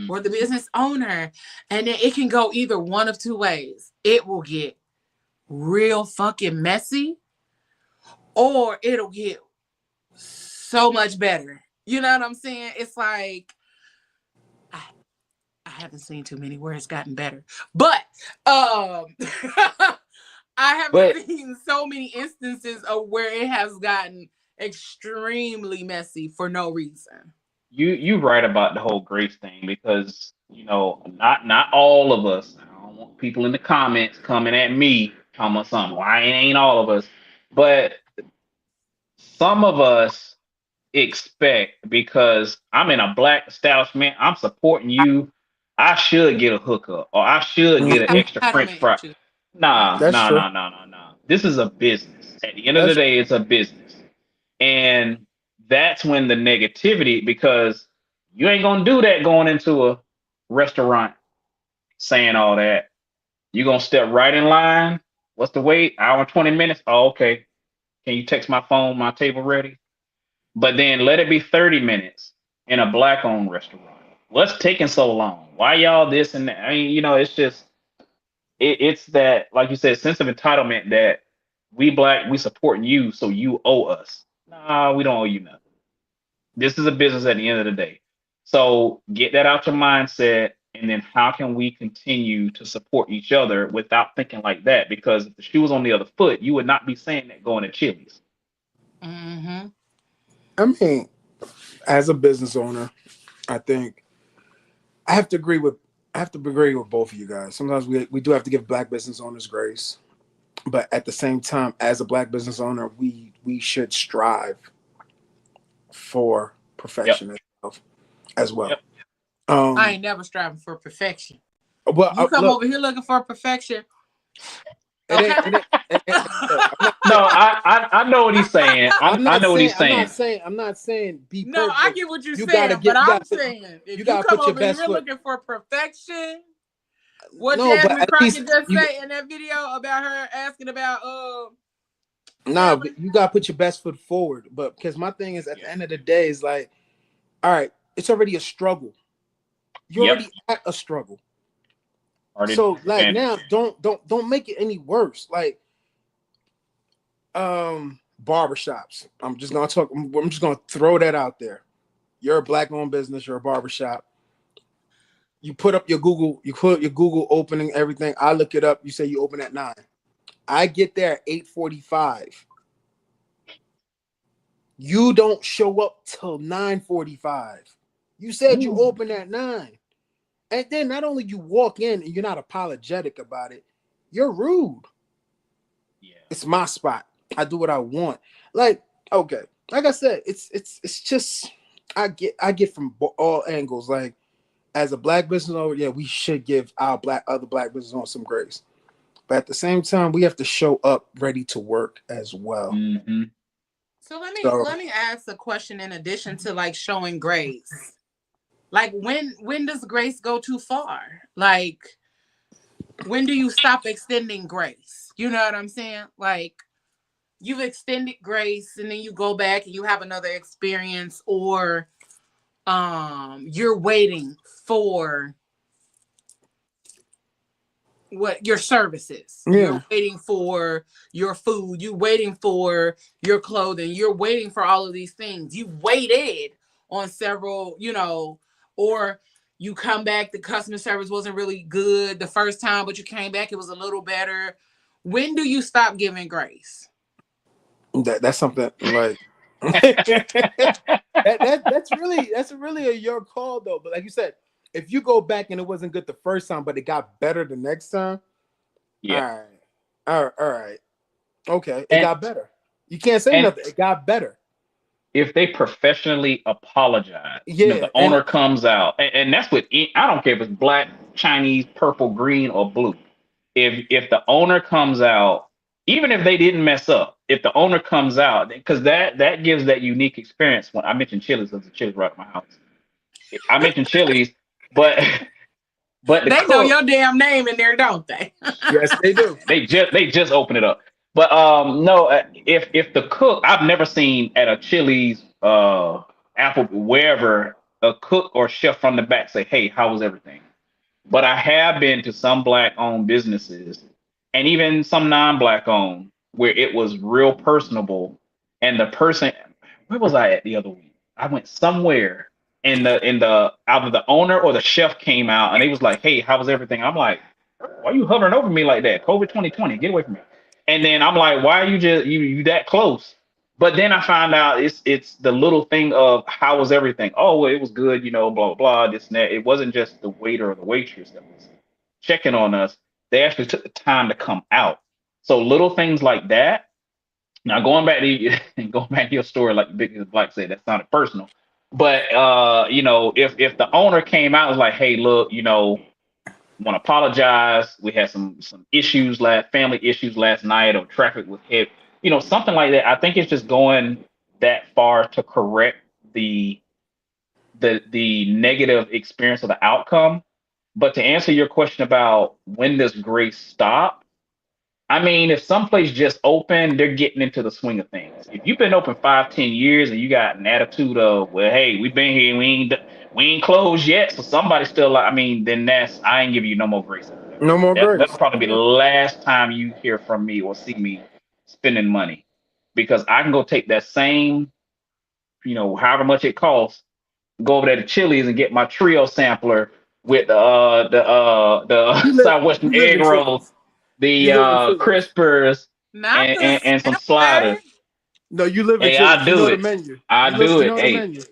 or the Mhm. business owner. And then it can go either one of two ways. It will get real fucking messy or it'll get so much better. You know what I'm saying? It's like, I, I haven't seen too many where it's gotten better. But I have But seen so many instances of where it has gotten extremely messy for no reason. you right about the whole grace thing because not all of us. I don't want people in the comments coming at me talking about something. Why ain't all of us? But some of us expect because I'm in a Black establishment, I'm supporting you. I should get a hookup or I should get an extra French Entitlement fry. issue. Nah, That's nah, true. nah, nah, nah, nah. This is a business. At the end of the That's day, it's a business. And that's when the negativity, because you ain't gonna do that going into a restaurant saying all that. You're gonna step right in line. What's the wait? Hour and 20 minutes? Oh, okay. Can you text my phone, my table ready? But then let it be 30 minutes in a Black owned restaurant. What's taking so long? Why y'all this and that? I mean, it's just it's that, like you said, sense of entitlement that We black, we supporting you, so you owe us. Nah, we don't owe you nothing. This is a business at the end of the day. So get that out your mindset. And then how can we continue to support each other without thinking like that? Because if the shoe was on the other foot, you would not be saying that going to Chili's. Mm-hmm. I mean, as a business owner, I think I have to agree with I have to agree with both of you guys. Sometimes we do have to give black business owners grace, but at the same time, as a black business owner, we should strive for Yep. perfection as well. Yep. I Um, ain't never striving for perfection. well, You come look, over here looking for perfection, it ain't, okay? look, No, I know what he's saying. I know what he's saying. I'm not saying be No, perfect. I But get what you're you gotta saying, but get, I'm saying you if you gotta come put your over best here foot. looking for perfection, what No, but Jasmine at least Crockett just you, say in that video about her asking about no, family? you gotta put your best foot forward. But because my thing is, at Yeah. the end of the day, is like, all right, it's already a struggle. You're Yep. already at a struggle. Already So like now, advantage. don't make it any worse. Like barbershops. I'm just gonna throw that out there. You're a black owned business, you're a barbershop. You put up your Google, you put your Google opening, everything. I look it up, you say you open at 9. I get there at 8:45. You don't show up till 9:45. You said you Ooh. open at 9. And then not only you walk in and you're not apologetic about it, you're rude. Yeah. It's my spot. I do what I want. Like, okay, like I said, it's just I get from all angles. Like, as a black business owner, yeah, we should give our other black business owners some grace. But at the same time, we have to show up ready to work as well. Mm-hmm. So So let me ask a question in addition to like showing grace. Like when does grace go too far? Like when do you stop extending grace? You know what I'm saying? Like you've extended grace and then you go back and you have another experience, or you're waiting for what your services, you're yeah, waiting for your food, you waiting for your clothing, you're waiting for all of these things, you waited on several, or you come back, the customer service wasn't really good the first time, but you came back, it was a little better. When do you stop giving grace? that's something like that's really a your call though. But like you said, if you go back and it wasn't good the first time, but it got better the next time, all Yeah. right, all right, okay, it And got better. You can't say and nothing. It got better. if they professionally apologize, Yeah, the and owner comes out, and that's what I don't care if it's black, Chinese, purple, green, or blue. If the owner comes out, even if they didn't mess up, if the owner comes out, because that gives that unique experience. When I mentioned Chili's, there's a Chili's right at my house. I mentioned Chili's, but but the They know cook, your damn name in there, don't they? yes, they do. they just opened it up. But no, if the cook, I've never seen at a Chili's, Apple, wherever, a cook or chef from the back say, "Hey, how was everything?" But I have been to some black owned businesses and even some non-black owned where it was real personable. And the person, where was I at the other week? I went somewhere, and the either the owner or the chef came out and they was like, "Hey, how was everything?" I'm like, "Why are you hovering over me like that? COVID 2020, get away from me." And then I'm like, "Why are you just you that close?" But then I found out it's the little thing of how was everything. Oh, well, it was good, blah blah, this and that. It wasn't just the waiter or the waitress that was checking on us. They actually took the time to come out. So little things like that. Now going back to going back to your story, like Big Black said, that sounded personal. But if the owner came out and was like, "Hey, look, want to apologize. We had some issues, family issues last night, or traffic was hit. Something like that." I think it's just going that far to correct the the negative experience of the outcome. But to answer your question about when does grace stop, I mean, if someplace just open, they're getting into the swing of things. If you've been open 5, 10 years and you got an attitude of, well, hey, we've been here, we ain't closed yet, so somebody's still like, I mean, then I ain't giving you no more grace after that. No more That'll grace. probably be the Yeah. last time you hear from me or see me spending money because I can go take that same, however much it costs, go over there to Chili's and get my trio sampler with the You live Southwestern you live egg in roll, Phillies. the You live in Phillies. crispers, Not and, the and and some sampler. sliders. No, you live in Hey, I Phillies. You do know the it. menu. I do You it. know the Hey, menu.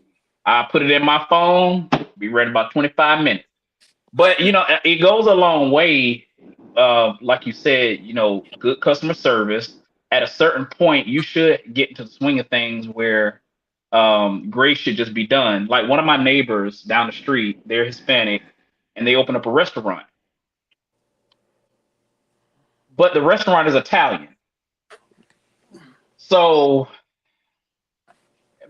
I put it in my phone. Be ready in about 25 minutes. But it goes a long way. Like you said, good customer service. At a certain point, you should get into the swing of things where grace should just be done. Like one of my neighbors down the street, they're Hispanic, and they open up a restaurant. But the restaurant is Italian. So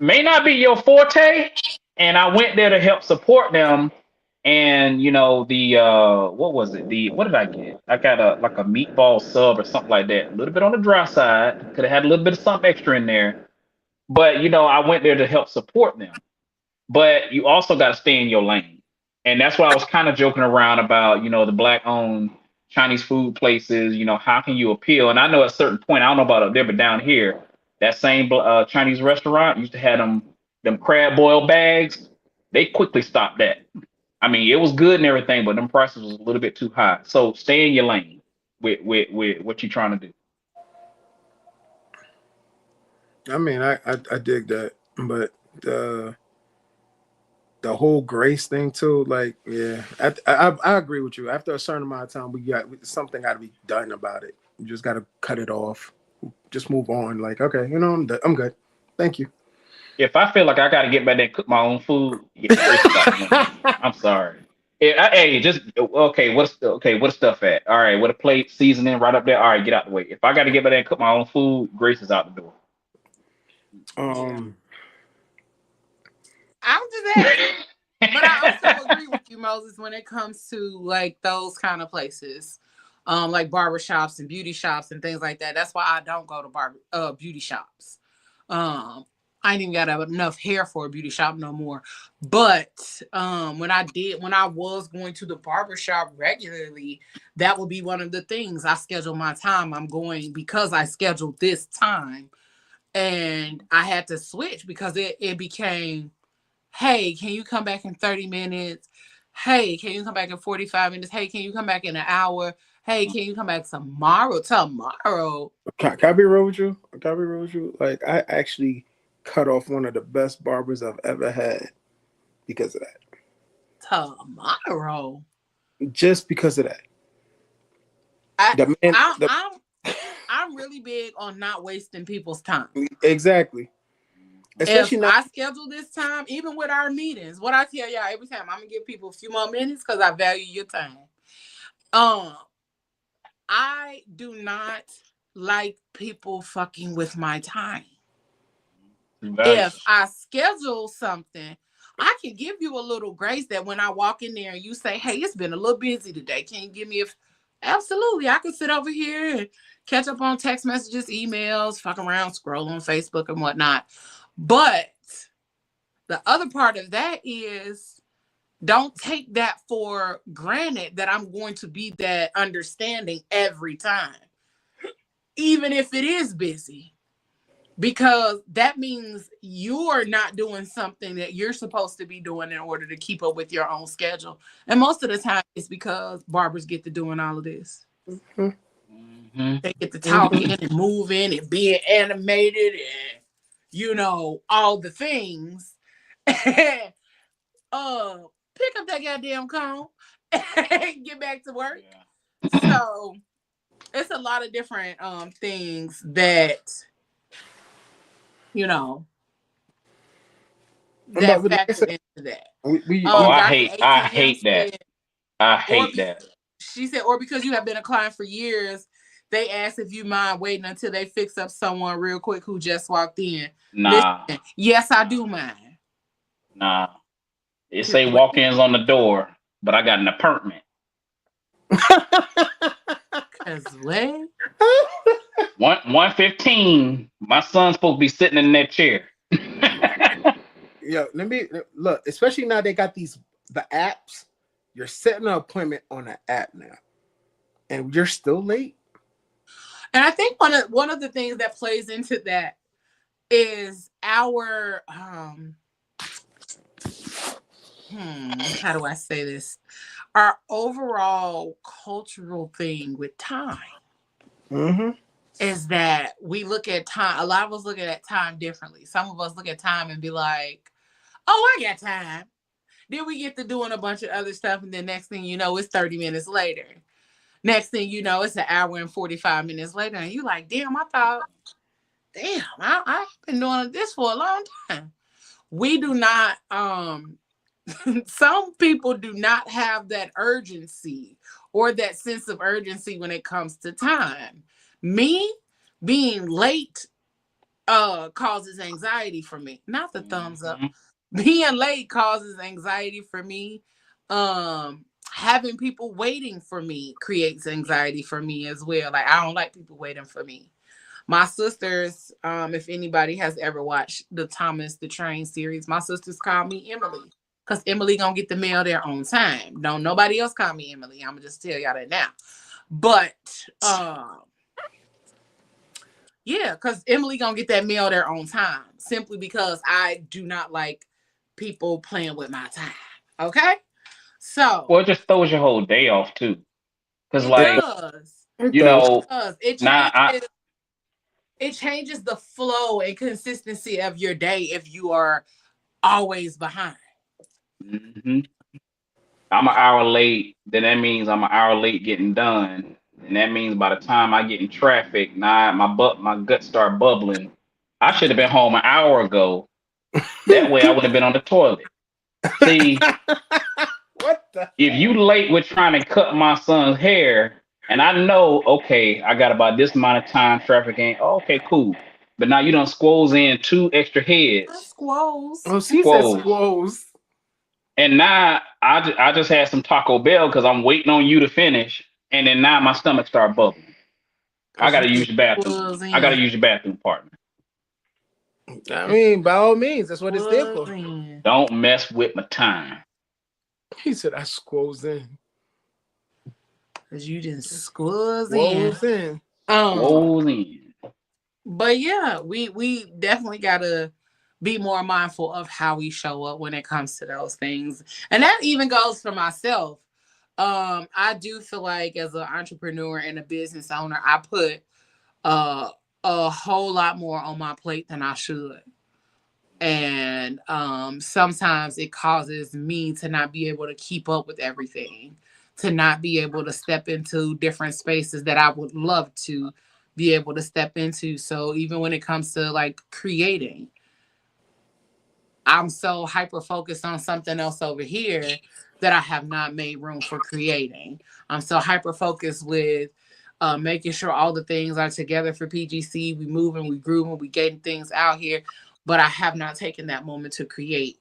may not be your forte. And I went there to help support them. And the what was it? What did I get? I got a meatball sub or something like that. A little bit on the dry side. Could have had a little bit of something extra in there. But I went there to help support them. But you also got to stay in your lane. And that's why I was kind of joking around about, the black owned Chinese food places, how can you appeal? And I know at a certain point, I don't know about up there, but down here, that same Chinese restaurant used to have them crab boil bags. They quickly stopped that. I mean, it was good and everything, but them prices was a little bit too high. So stay in your lane with what you're trying to do. I mean, I dig that, but the whole grace thing too, like, yeah, I agree with you. After a certain amount of time, something got to be done about it. You just got to cut it off, just move on. Like, okay, I'm good. Thank you. If I feel like I got to get back there and cook my own food, yeah, grace is out the window. I'm sorry. Hey, just okay. What's stuff at? All right, with a plate, seasoning right up there. All right, get out the way. If I got to get back there and cook my own food, grace is out the door. I'm just asking. But I also agree with you, Moses, when it comes to like those kind of places, like barbershops and beauty shops and things like that. That's why I don't go to beauty shops. I ain't even got enough hair for a beauty shop no more. But when I was going to the barbershop regularly, that would be one of the things. I schedule my time. I'm going because I scheduled this time. And I had to switch because it became, hey, can you come back in 30 minutes? Hey, can you come back in 45 minutes? Hey, can you come back in an hour? Hey, can you come back tomorrow? Can I be real with you? Can I be real with you? Like, I actually cut off one of the best barbers I've ever had because of that. Tomorrow. Just because of that. I'm really big on not wasting people's time. Exactly. Especially if not. I schedule this time, even with our meetings, what I tell y'all every time, I'm gonna give people a few more minutes because I value your time. I do not like people fucking with my time. If I schedule something, I can give you a little grace that when I walk in there and you say, hey, it's been a little busy today. Can you give me absolutely. I can sit over here and catch up on text messages, emails, fuck around, scroll on Facebook and whatnot. But the other part of that is don't take that for granted that I'm going to be that understanding every time, even if it is busy. Because that means you're not doing something that you're supposed to be doing in order to keep up with your own schedule. And most of the time, it's because barbers get to doing all of this. Mm-hmm. They get to talking and moving and being animated and, all the things. Pick up that goddamn comb and get back to work. Yeah. So it's a lot of different things that that factor into that. I hate that. I hate that. She said, or because you have been a client for years, they asked if you mind waiting until they fix up someone real quick who just walked in. Nah. Listen, yes, I do mind. Nah. It say walk-ins on the door, but I got an apartment. Cause what? 1:15. My son's supposed to be sitting in that chair. Yo, let me look. Especially now they got the apps. You're setting an appointment on an app now, and you're still late. And I think one of the things that plays into that is our how do I say this? Our overall cultural thing with time is that we look at time. A lot of us look at time differently. Some of us look at time and be like, "Oh, I got time." Then we get to doing a bunch of other stuff, and then next thing you know, it's 30 minutes later. Next thing you know, it's an hour and 45 minutes later, and you like, damn, I've been doing this for a long time. We do not, some people do not have that urgency or that sense of urgency when it comes to time. Me being late causes anxiety for me. Not the thumbs up. Being late causes anxiety for me. Having people waiting for me creates anxiety for me as well. Like, I don't like people waiting for me. My sisters, if anybody has ever watched the Thomas the Train series, my sisters call me Emily. Because Emily gonna get the mail there on time. Don't nobody else call me Emily. I'm gonna just tell y'all that now. But yeah, because Emily gonna get that mail there on time. Simply because I do not like people playing with my time. Okay? So Well, it just throws your whole day off too. Cause it like, does. It you does. know, It now changes it changes the flow and consistency of your day if you are always behind. mhm. I'm an hour late, then that means I'm an hour late getting done. And that means by the time I get in traffic, now my gut start bubbling. I should have been home an hour ago. That way I would have been on the toilet. See, What the if you hell? late with trying to cut my son's hair, and I know, okay, I got about this amount of time, traffic ain't okay, cool. But now you done squoze in two extra heads. Squalls. Oh, she said Squoze. squoze. And now I just had some Taco Bell because I'm waiting on you to finish. And then now my stomach start bubbling. I Because you gotta use just the bathroom. was I gotta in. use your bathroom, partner. I mean, by all means, that's what it's there Was for. in. Don't mess with my time. He said I squoze in. Because you just was in. Squoze in. Um, Squoze in. but yeah, we definitely gotta be more mindful of how we show up when it comes to those things. And that even goes for myself. I do feel like as an entrepreneur and a business owner, I put uh a whole lot more on my plate than I should. And sometimes it causes me to not be able to keep up with everything, to not be able to step into different spaces that I would love to be able to step into. So even when it comes to like creating, I'm so hyper focused on something else over here that I have not made room for creating. I'm so hyper focused with making sure all the things are together for PGC. We moving, we grooving, we getting things out here, but I have not taken that moment to create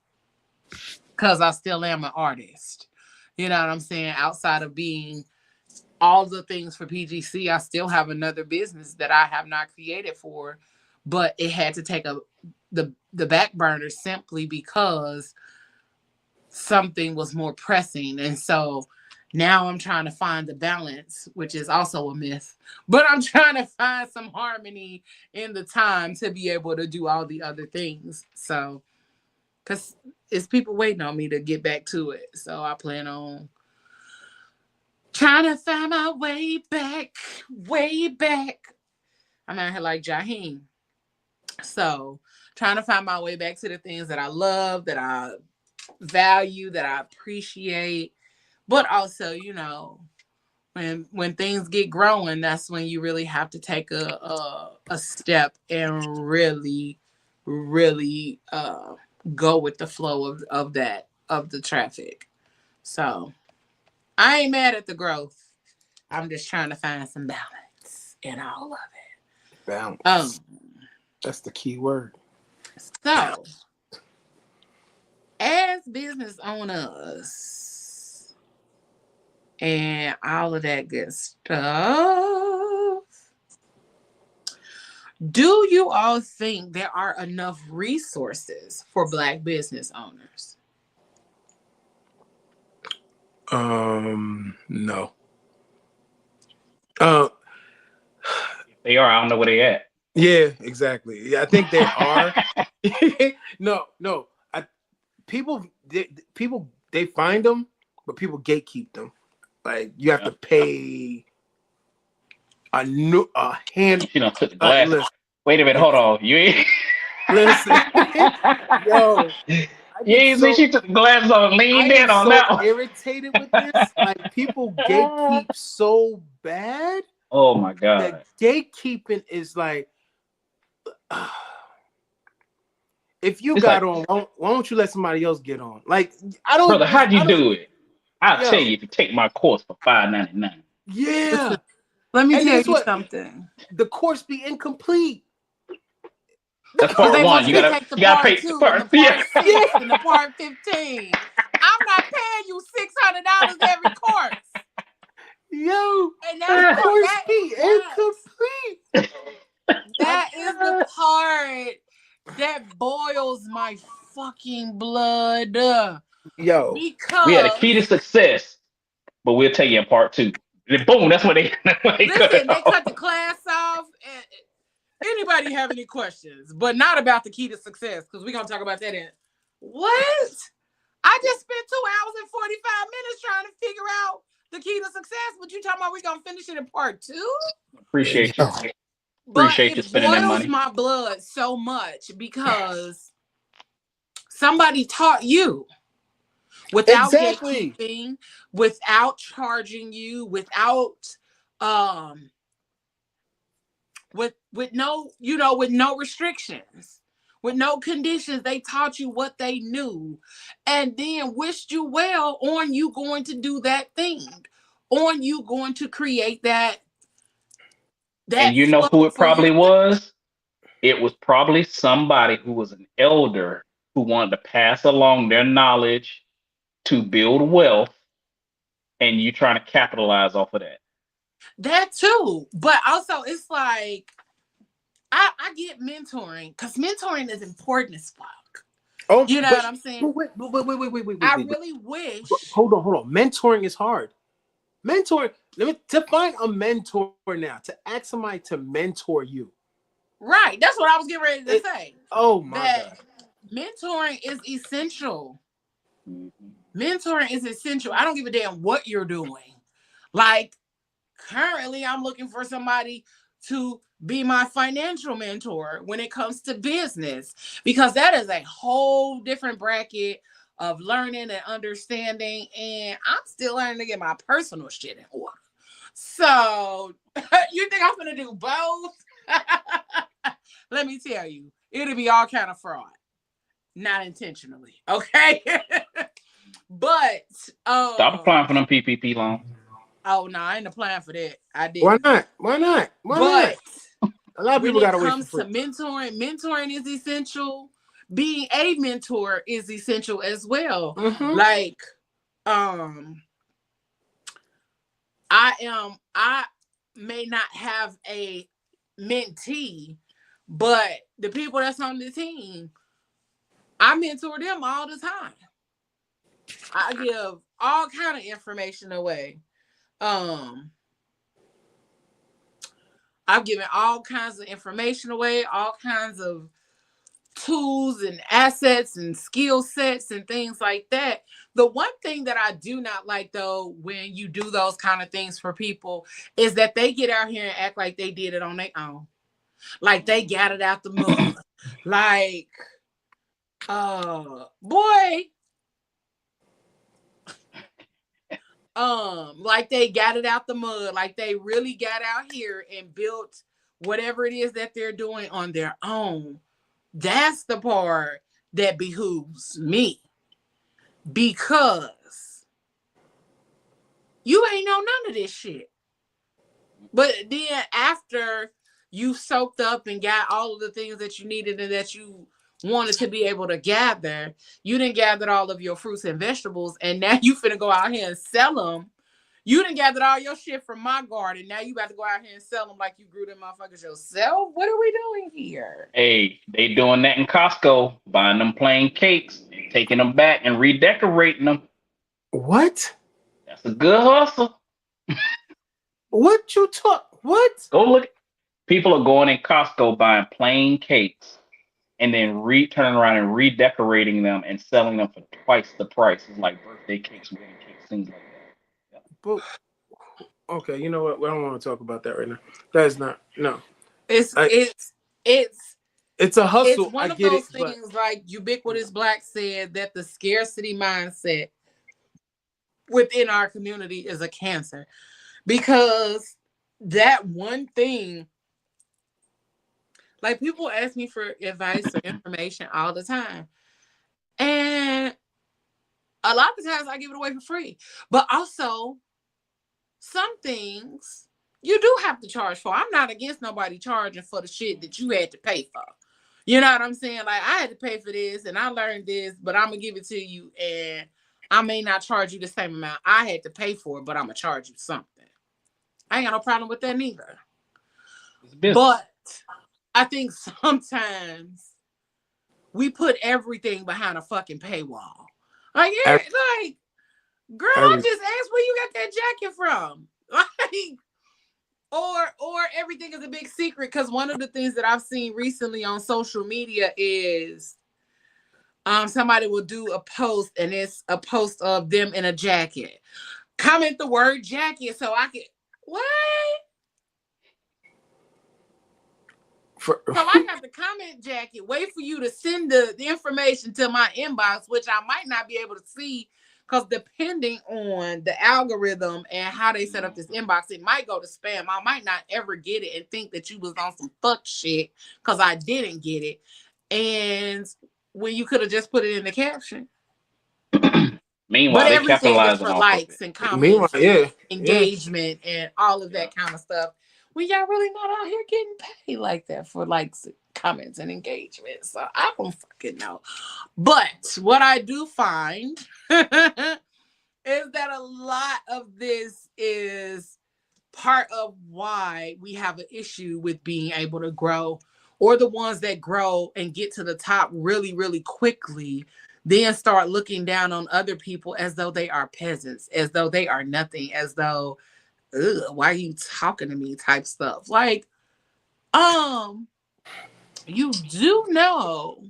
because I still am an artist. You know what I'm saying? Outside of being all the things for PGC, I still have another business that I have not created for, but it had to take the back burner simply because something was more pressing. And so now I'm trying to find the balance, which is also a myth, but I'm trying to find some harmony in the time to be able to do all the other things. So, because it's people waiting on me to get back to it. So I plan on trying to find my way back, way back. I'm out here like Jaheim. So trying to find my way back to the things that I love, that I value, that I appreciate. But also, you know, when things get growing, that's when you really have to take a step and really go with the flow of that of the traffic. So I ain't mad at the growth. I'm just trying to find some balance in all of it. Balance. That's the key word. So as business owners and all of that good stuff, do you all think there are enough resources for Black business owners? No. Uh, They are. I don't know where they at. Yeah, exactly. Yeah, I think they are. No. People they find them, but people gatekeep them. Like you have to pay a hand. She done took the glass. Listen, Wait a minute, hold on. You ain't listen, yo. you ain't see she took the glasses off and leaned in on that one. Irritated with this. Like people gatekeep so bad. Oh my god. That gatekeeping is like, if you got on, why don't you let somebody else get on? Like I don't. Brother, how'd you do it? I'll tell you if you take my course for $5.99. Yeah. Let me tell you something. The course be incomplete. That's part one. You gotta pay two, part and the part 6 and the part 15. I'm not paying you $600 every course. Yo, and that course be incomplete. That is the part that boils my fucking blood. Yo, because we had a key to success, but we'll tell you in part 2. And boom, that's what they listen. They cut the class off. Anybody have any questions? But not about the key to success, because we're gonna talk about that in what? I just spent 2 hours and 45 minutes trying to figure out the key to success. But you talking about we're gonna finish it in part 2? Appreciate you. Appreciate you spending that money. It boils my blood so much because somebody taught you without gatekeeping, without charging you, without with no, with no restrictions, with no conditions. They taught you what they knew and then wished you well on you going to do that thing, on you going to create that. And you know who it probably was? It was probably somebody who was an elder who wanted to pass along their knowledge to build wealth, and you trying to capitalize off of that. That too. But also it's like I get mentoring because mentoring is important as fuck. Oh, you know what I'm saying? Wait. I really wish. Hold on. Mentoring is hard. Mentor. To find a mentor now, to ask somebody to mentor you. Right. That's what I was getting ready to say. Oh my God. Mentoring is essential. Mentoring is essential. I don't give a damn what you're doing. Like currently I'm looking for somebody to be my financial mentor when it comes to business, because that is a whole different bracket of learning and understanding, and I'm still learning to get my personal shit in order. So you think I'm gonna do both? Let me tell you, it'll be all kind of fraud, not intentionally, okay? But stop applying for them PPP loans. Oh no, I ain't applying for that. I did. Why not? But a lot of people got to wait. When it comes to mentoring is essential. Being a mentor is essential as well. Mm-hmm. Like, I may not have a mentee, but the people that's on the team, I mentor them all the time. I give all kind of information away. I've given all kinds of information away, all kinds of tools and assets and skill sets and things like that. The one thing that I do not like, though, when you do those kind of things for people is that they get out here and act like they did it on their own. Like they got it out the mud. Like, boy. Like they got it out the mud, like they really got out here and built whatever it is that they're doing on their own. That's the part that behooves me, because you ain't know none of this shit. But then after you soaked up and got all of the things that you needed and that you wanted to be able to gather, you didn't gather all of your fruits and vegetables, and now you finna go out here and sell them. You done gathered all your shit from my garden. Now you about to go out here and sell them like you grew them motherfuckers yourself. What are we doing here? Hey, they doing that in Costco, buying them plain cakes and taking them back and redecorating them. What? That's a good hustle. What you talk? What? Go look. People are going in Costco buying plain cakes and then turning around and redecorating them and selling them for twice the price. It's like birthday cakes, wedding cakes, things like that. But okay, you know what? We don't want to talk about that right now. That is not no. It's I, it's it's it's a it's hustle. I one of get it, those but things like Ubiquitous Black said that the scarcity mindset within our community is a cancer because that one thing, like people ask me for advice or information all the time, and a lot of times I give it away for free, but also some things you do have to charge for. I'm not against nobody charging for the shit that you had to pay for. You know what I'm saying? Like, I had to pay for this and I learned this, but I'm gonna give it to you, and I may not charge you the same amount I had to pay for it, but I'm gonna charge you something. I ain't got no problem with that neither. It's business. But I think sometimes we put everything behind a fucking paywall. Like, yeah, like, girl, I just asked where you got that jacket from. Like, or everything is a big secret. Because one of the things that I've seen recently on social media is somebody will do a post and it's a post of them in a jacket. Comment the word jacket so I can what? So I got the comment jacket. Wait for you to send the information to my inbox, which I might not be able to see because depending on the algorithm and how they set up this inbox, it might go to spam. I might not ever get it and think that you was on some fuck shit because I didn't get it. And when you could have just put it in the caption. Meanwhile, But they everything is capitalizing for off of likes it. and comments, engagement, yeah. and all of that kind of stuff. When y'all really not out here getting paid like that for likes, comments, and engagement. So I don't fucking know. But what I do find is that a lot of this is part of why we have an issue with being able to grow, or the ones that grow and get to the top really, really quickly, then start looking down on other people as though they are peasants, as though they are nothing, as though, why are you talking to me type stuff. Like, you do know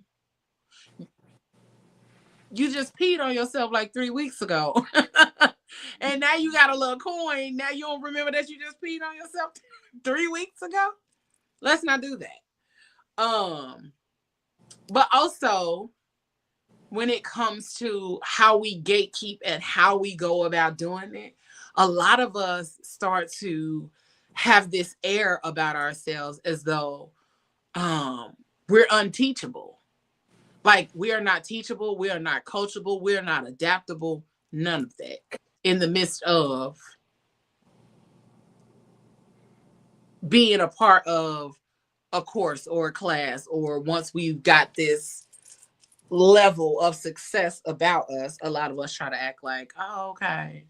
you just peed on yourself like 3 weeks ago. And now you got a little coin. Now you don't remember that you just peed on yourself 3 weeks ago. Let's not do that. But also when it comes to how we gatekeep and how we go about doing it, a lot of us start to have this air about ourselves as though we're unteachable. Like, we are not teachable, we are not coachable, we are not adaptable, none of that. In the midst of being a part of a course or a class, or once we've got this level of success about us, a lot of us try to act like, oh, okay,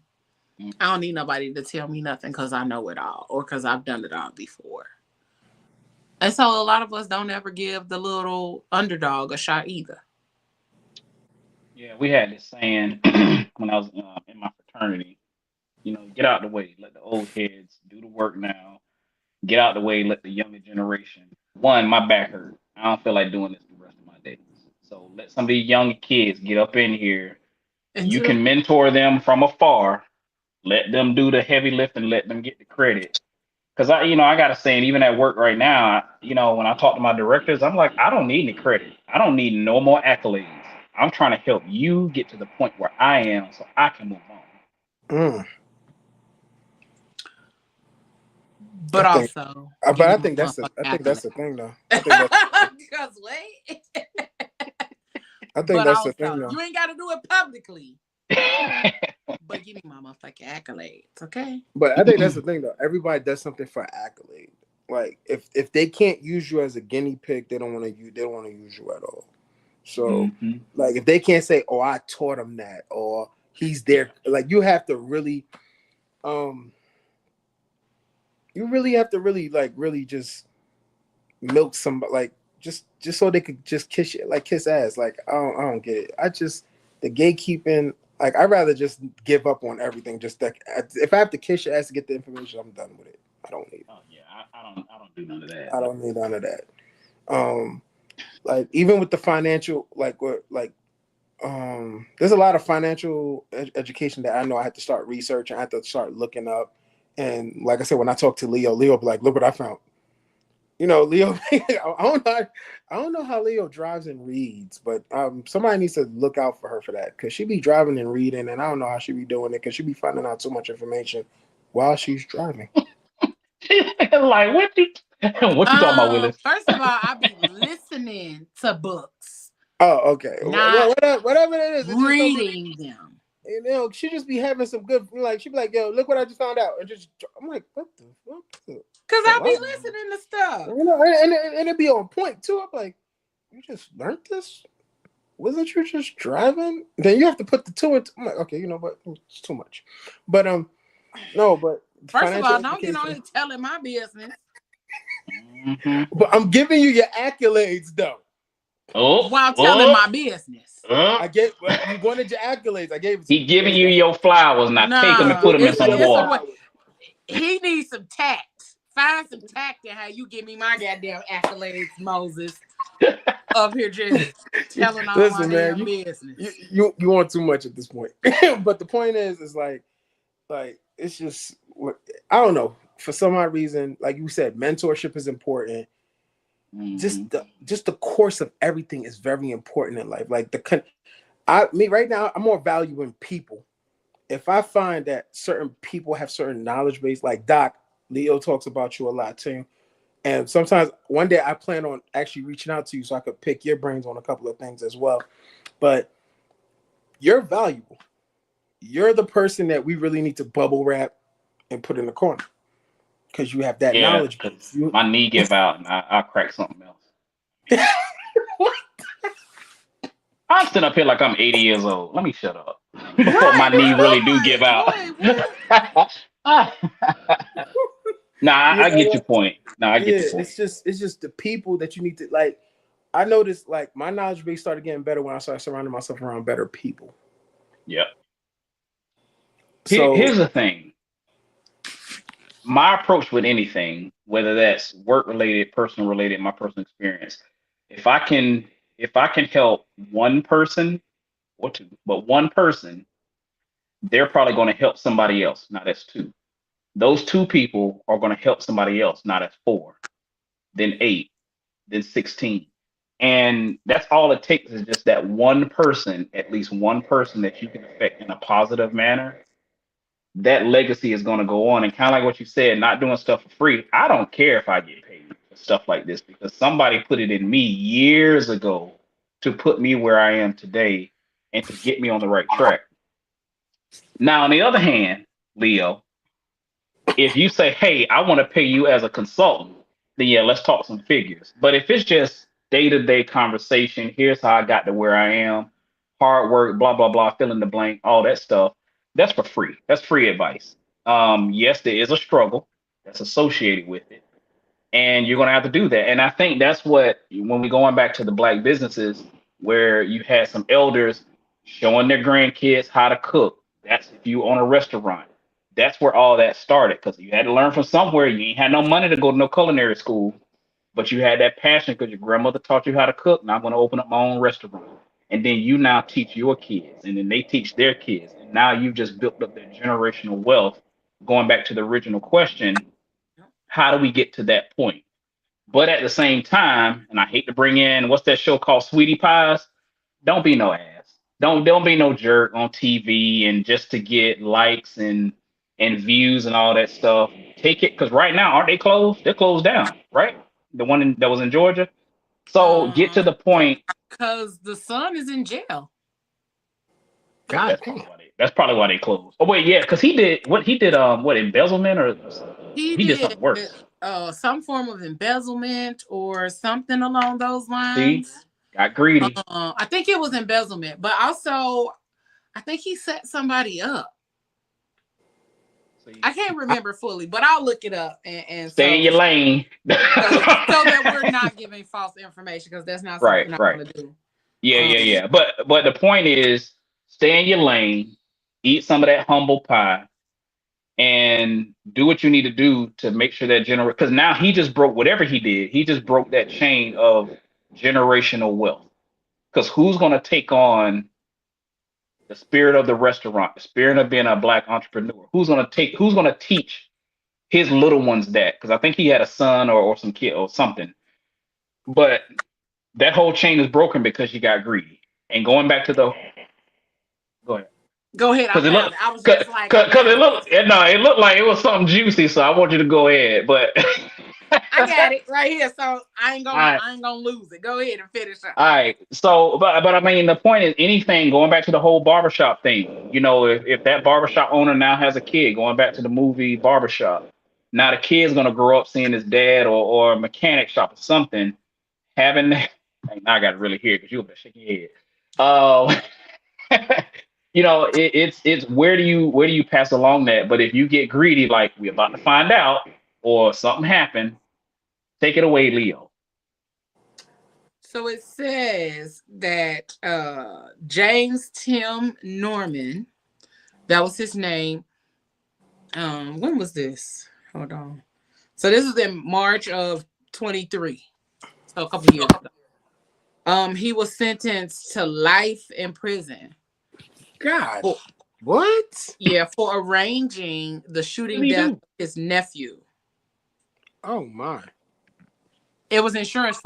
I don't need nobody to tell me nothing because I know it all, or because I've done it all before. And so a lot of us don't ever give the little underdog a shot either. Yeah, we had this saying when I was in my fraternity. You know, get out the way, let the old heads do the work now. Get out the way, let the younger generation. One, my back hurt. I don't feel like doing this the rest of my days. So let some of these younger kids get up in here. And You can mentor them from afar. Let them do the heavy lift and let them get the credit. Because I got a saying, even at work right now, when I talk to my directors, I'm like, I don't need any credit. I don't need no more accolades. I'm trying to help you get to the point where I am so I can move on. But I think that's the thing though. Because wait. I think that's the thing though. You ain't got to do it publicly. But give me my motherfucking accolades, okay? But I think that's the thing though. Everybody does something for accolade. Like if they can't use you as a guinea pig, they don't want to use you at all. So like if they can't say, "Oh, I taught him that," or he's there, like you have to really, really just milk somebody, like just so they could just kiss ass. Like I don't get it. The gatekeeping. Like I'd rather just give up on everything. Just like if I have to kiss your ass to get the information, I'm done with it. I don't need it. Oh yeah, I don't do none of that. I don't need none of that. Like even with the financial, there's a lot of financial education that I know I had to start researching. I had to start looking up. And like I said, when I talk to Leo be like, look what I found. You know, Leo, I don't know how Leo drives and reads, but somebody needs to look out for her for that because she be driving and reading, and I don't know how she be doing it because she be finding out so much information while she's driving. Like what you talking about, Willis? First of all, I be listening to books, Oh, okay. Well, not whatever it is, it's just so many. reading them. You know, she just be having some good, like she be like, "Yo, look what I just found out," and just I'm like, "What the fuck?" Cause A I be lot, listening to stuff. you know, and it be on point too. I'm like, "You just learned this? Wasn't you just driving?" Then you have to put the two into. I'm like, "Okay, you know what? It's too much." But no, but First of financial all, don't get on education. here telling my business. But I'm giving you your accolades though. While telling my business. You wanted your accolades. I gave it to He you. giving you your flowers. Now take them and Nah, put them in some it's a water. way. He needs some tact. Find some tact in how you give me my goddamn accolades, Moses. Up here just telling all my damn business. You want too much at this point. But the point is like it's just I don't know. For some odd reason, like you said, mentorship is important. Just the course of everything is very important in life. Like me right now, I'm more valuing people. If I find that certain people have certain knowledge base, like Doc, Leo talks about you a lot too. And sometimes one day I plan on actually reaching out to you so I could pick your brains on a couple of things as well. But you're valuable. You're the person that we really need to bubble wrap and put in the corner because you have that Yeah, knowledge base. my knee give out and I'll crack something else. I'm sitting up here like I'm 80 years old. Let me shut up before my Right, knee really do right. give out. Boy, what? Nah, You I know get your what? point. Nah, I get Yeah, your point. it's just the people that you need to like. I noticed like my knowledge base started getting better when I started surrounding myself around better people. Yep. So Here's the thing. My approach with anything, whether that's work related, personal related, my personal experience, if I can if I can help one person or two, but one person, they're probably going to help somebody else. Now that's two. Those two people are going to help somebody else. Now that's four, then eight, then 16. And that's all it takes is just that one person, at least one person that you can affect in a positive manner. That legacy is going to go on. And kind of like what you said, not doing stuff for free. I don't care if I get paid for stuff like this because somebody put it in me years ago to put me where I am today and to get me on the right track. Now, on the other hand, Leo, if you say, hey, I want to pay you as a consultant, then yeah, let's talk some figures. But if it's just day to day conversation, here's how I got to where I am, hard work, blah, blah, blah, fill in the blank, all that stuff, that's for free. That's free advice. Yes, there is a struggle that's associated with it. And you're going to have to do that. And I think that's what, when we going back to the black businesses, where you had some elders showing their grandkids how to cook. That's if you own a restaurant. That's where all that started because you had to learn from somewhere. You ain't had no money to go to no culinary school, but you had that passion because your grandmother taught you how to cook. Now I'm going to open up my own restaurant. And then you now teach your kids, and then they teach their kids. And now you've just built up that generational wealth. Going back to the original question, how do we get to that point? But at the same time, and I hate to bring in what's that show called Sweetie Pies? Don't be no ass. Don't be no jerk on TV and just to get likes and views and all that stuff. Take it because right now aren't they closed? They're closed down, right? The one that was in Georgia. So get to the point. Because the son is in jail. God damn. That's probably why they closed. Oh wait, yeah, because he did embezzlement or He he did did something worse. some form of embezzlement or something along those See, lines. got greedy. I think it was embezzlement, but also I think he set somebody up. See, I can't remember fully, but I'll look it up and stay in your lane. so that we're not giving false information because that's not Right, something I right. want to do. Yeah, yeah, yeah. But the point is, stay in your lane, eat some of that humble pie, and do what you need to do to make sure that because now he just broke whatever he did. He just broke that chain of generational wealth. Because who's going to take on the spirit of the restaurant, the spirit of being a black entrepreneur? Who's going to teach his little ones that? Because I think he had a son or some kid or something. But that whole chain is broken because you got greedy. And going back to the go ahead. Go ahead. I Because it found looked, it. I was cause, just like, I cause it found looked, it. no, it looked like it was something juicy. So I want you to go ahead. But I got it right here. So I all right, ain't gonna lose it. Go ahead and finish up. all right. So, but I mean, the point is, anything going back to the whole barbershop thing. You know, if that barbershop owner now has a kid, going back to the movie Barbershop, now the kid's gonna grow up seeing his dad or a mechanic shop or something having. Now I got to really hear it because you'll be shaking your head. You know, it's where do you pass along that? But if you get greedy, like we're about to find out, or something happened, take it away, Leo. So it says that James Tim Norman, that was his name. When was this? Hold on. So this was in March of 23. So a couple years ago. He was sentenced to life in prison. God, For, what? for arranging the What did shooting he death do? of his nephew. Oh my. It was insurance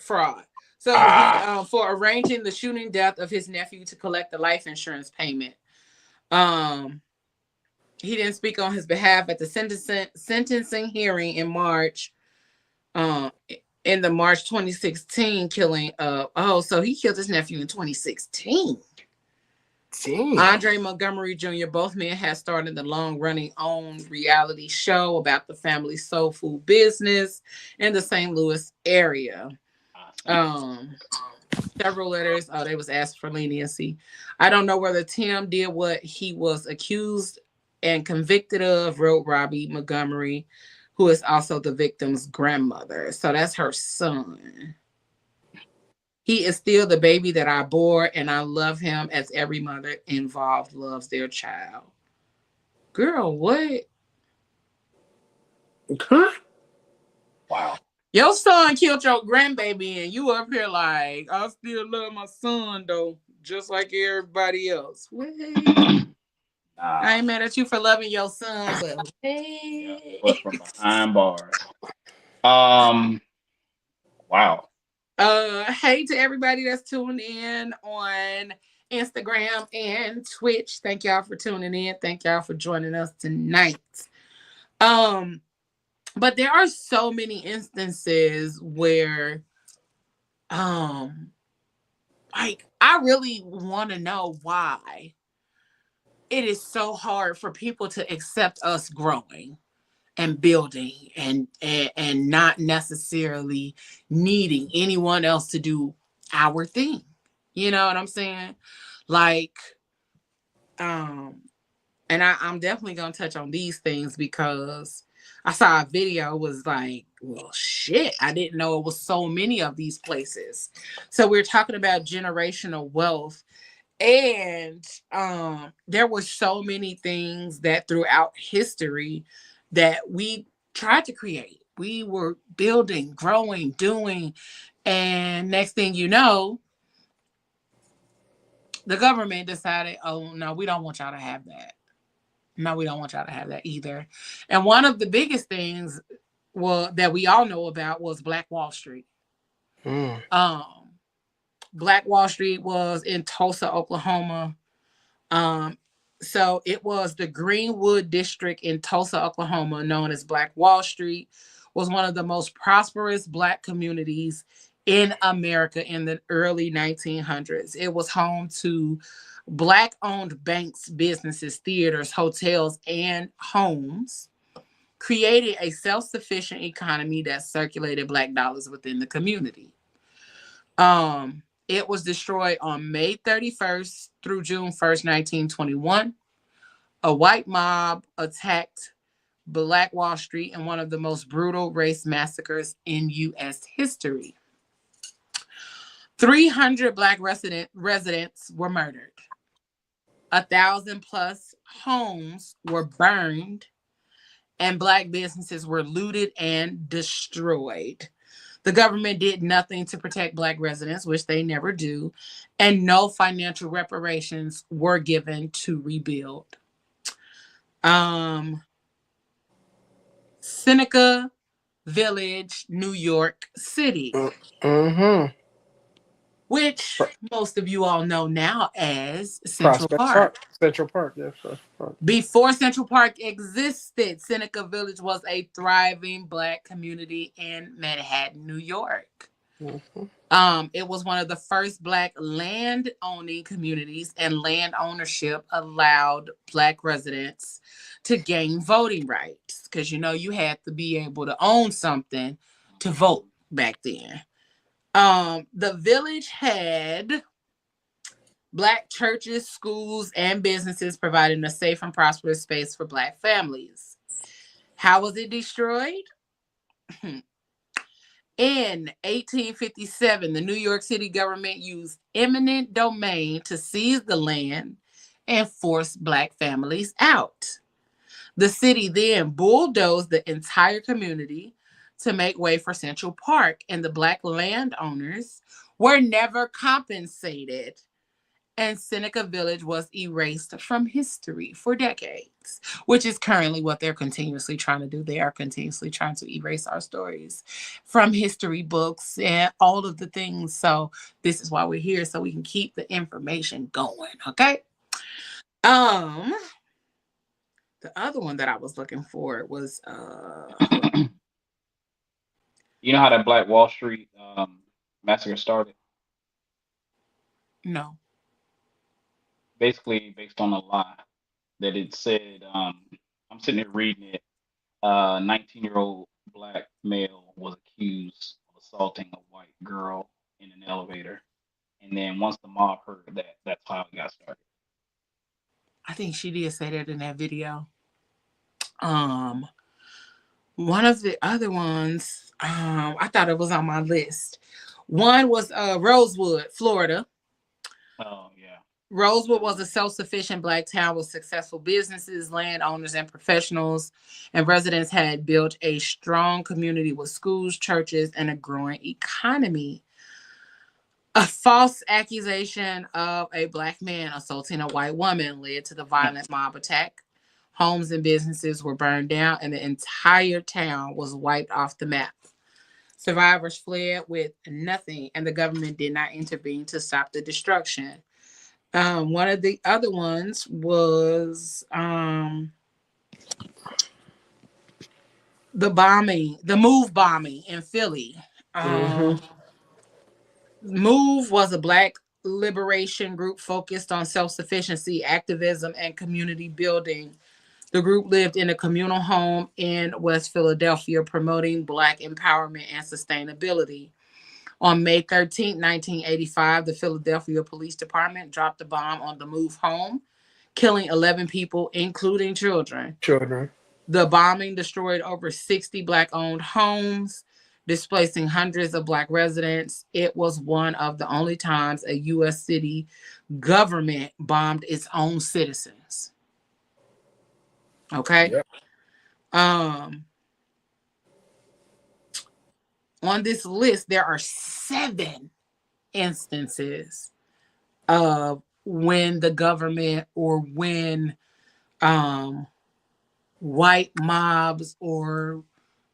fraud. So he Ah. for arranging the shooting death of his nephew to collect the life insurance payment. Um, he didn't speak on his behalf at the sentencing hearing in March. Um, in the March 2016 killing of so he killed his nephew in 2016. Damn. Andre Montgomery Jr., both men had started the long-running own reality show about the family's soul food business in the St. Louis area. Several letters. Oh, they was asked for leniency. I don't know whether Tim did what he was accused and convicted of, wrote Robbie Montgomery, who is also the victim's grandmother. So that's her son. He is still the baby that I bore, and I love him as every mother involved loves their child. Girl, what? Huh? Wow. Your son killed your grandbaby, and you up here like, I still love my son, though, just like everybody else. What? I Nah. ain't mad at you for loving your son, but Yeah. hey. But from behind bars. Um. Wow. Hey to everybody that's tuned in on Instagram and Twitch. Thank y'all for tuning in. Thank y'all for joining us tonight. But there are so many instances where like I really want to know why it is so hard for people to accept us growing and building and not necessarily needing anyone else to do our thing. You know what I'm saying? Like, and I'm definitely gonna touch on these things because I saw a video was like, well, shit, I didn't know it was so many of these places. So we're talking about generational wealth, and there were so many things that throughout history that we tried to create. We were building, growing, doing, and next thing you know, the government decided, oh no, we don't want y'all to have that. No, we don't want y'all to have that either. And one of the biggest things that we all know about was Black Wall Street. Mm. Black Wall Street was in Tulsa, Oklahoma. So it was the Greenwood district in Tulsa, Oklahoma, known as Black Wall Street, was one of the most prosperous Black communities in America in the early 1900s. It was home to Black-owned banks, businesses, theaters, hotels, and homes, creating a self-sufficient economy that circulated Black dollars within the community. It was destroyed on May 31st through June 1st, 1921. A white mob attacked Black Wall Street in one of the most brutal race massacres in U.S. history. 300 Black residents were murdered. 1,000 plus homes were burned, and Black businesses were looted and destroyed. The government did nothing to protect Black residents, which they never do, and no financial reparations were given to rebuild. Seneca Village, New York City, Mm-hmm. which most of you all know now as Central Prospect Park. Park. Central Park, yes. Central Park. Before Central Park existed, Seneca Village was a thriving Black community in Manhattan, New York. Mm-hmm. It was one of the first Black land owning communities, and land ownership allowed Black residents to gain voting rights because you had to be able to own something to vote back then. The village had Black churches, schools, and businesses providing a safe and prosperous space for Black families. How was it destroyed? In 1857, the New York City government used eminent domain to seize the land and force Black families out. The city then bulldozed the entire community to make way for Central Park, and the Black landowners were never compensated. And Seneca Village was erased from history for decades, which is currently what they're continuously trying to do. They are continuously trying to erase our stories from history books and all of the things. So this is why we're here, so we can keep the information going, okay? The other one that I was looking for was You know how that Black Wall Street massacre started? no. Basically, based on a lie that it said. I'm sitting here reading it. 19-year-old Black male was accused of assaulting a white girl in an elevator, and then once the mob heard that, that's how it got started. I think she did say that in that video. One of the other ones, I thought it was on my list. One was Rosewood, Florida. Oh yeah. Rosewood was a self-sufficient Black town with successful businesses, landowners, and professionals, and residents had built a strong community with schools, churches, and a growing economy. A false accusation of a Black man assaulting a white woman led to the violent mob attack. Homes and businesses were burned down, and the entire town was wiped off the map. Survivors fled with nothing, and the government did not intervene to stop the destruction. One of the other ones was the Move bombing in Philly. Move was a Black liberation group focused on self-sufficiency, activism, and community building. The group lived in a communal home in West Philadelphia, promoting Black empowerment and sustainability. On May 13, 1985, the Philadelphia Police Department dropped a bomb on the Move home, killing 11 people, including children. The bombing destroyed over 60 Black-owned homes, displacing hundreds of Black residents. It was one of the only times a U.S. city government bombed its own citizens. Okay? Yep. On this list, there are 7 instances of when the government or when white mobs or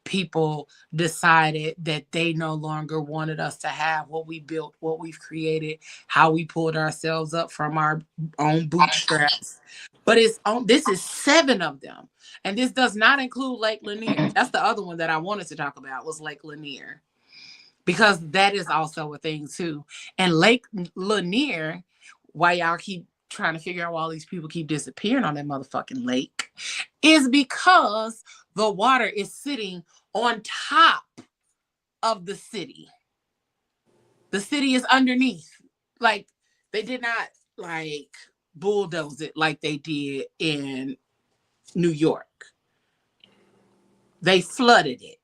people decided that they no longer wanted us to have what we built, what we've created, how we pulled ourselves up from our own bootstraps. But this is 7 of them. And this does not include Lake Lanier. That's the other one that I wanted to talk about, was Lake Lanier. Because that is also a thing too. And Lake Lanier, why y'all keep trying to figure out why all these people keep disappearing on that motherfucking lake, is because the water is sitting on top of the city. The city is underneath. Like, they did not bulldoze it like they did in New York. They flooded it.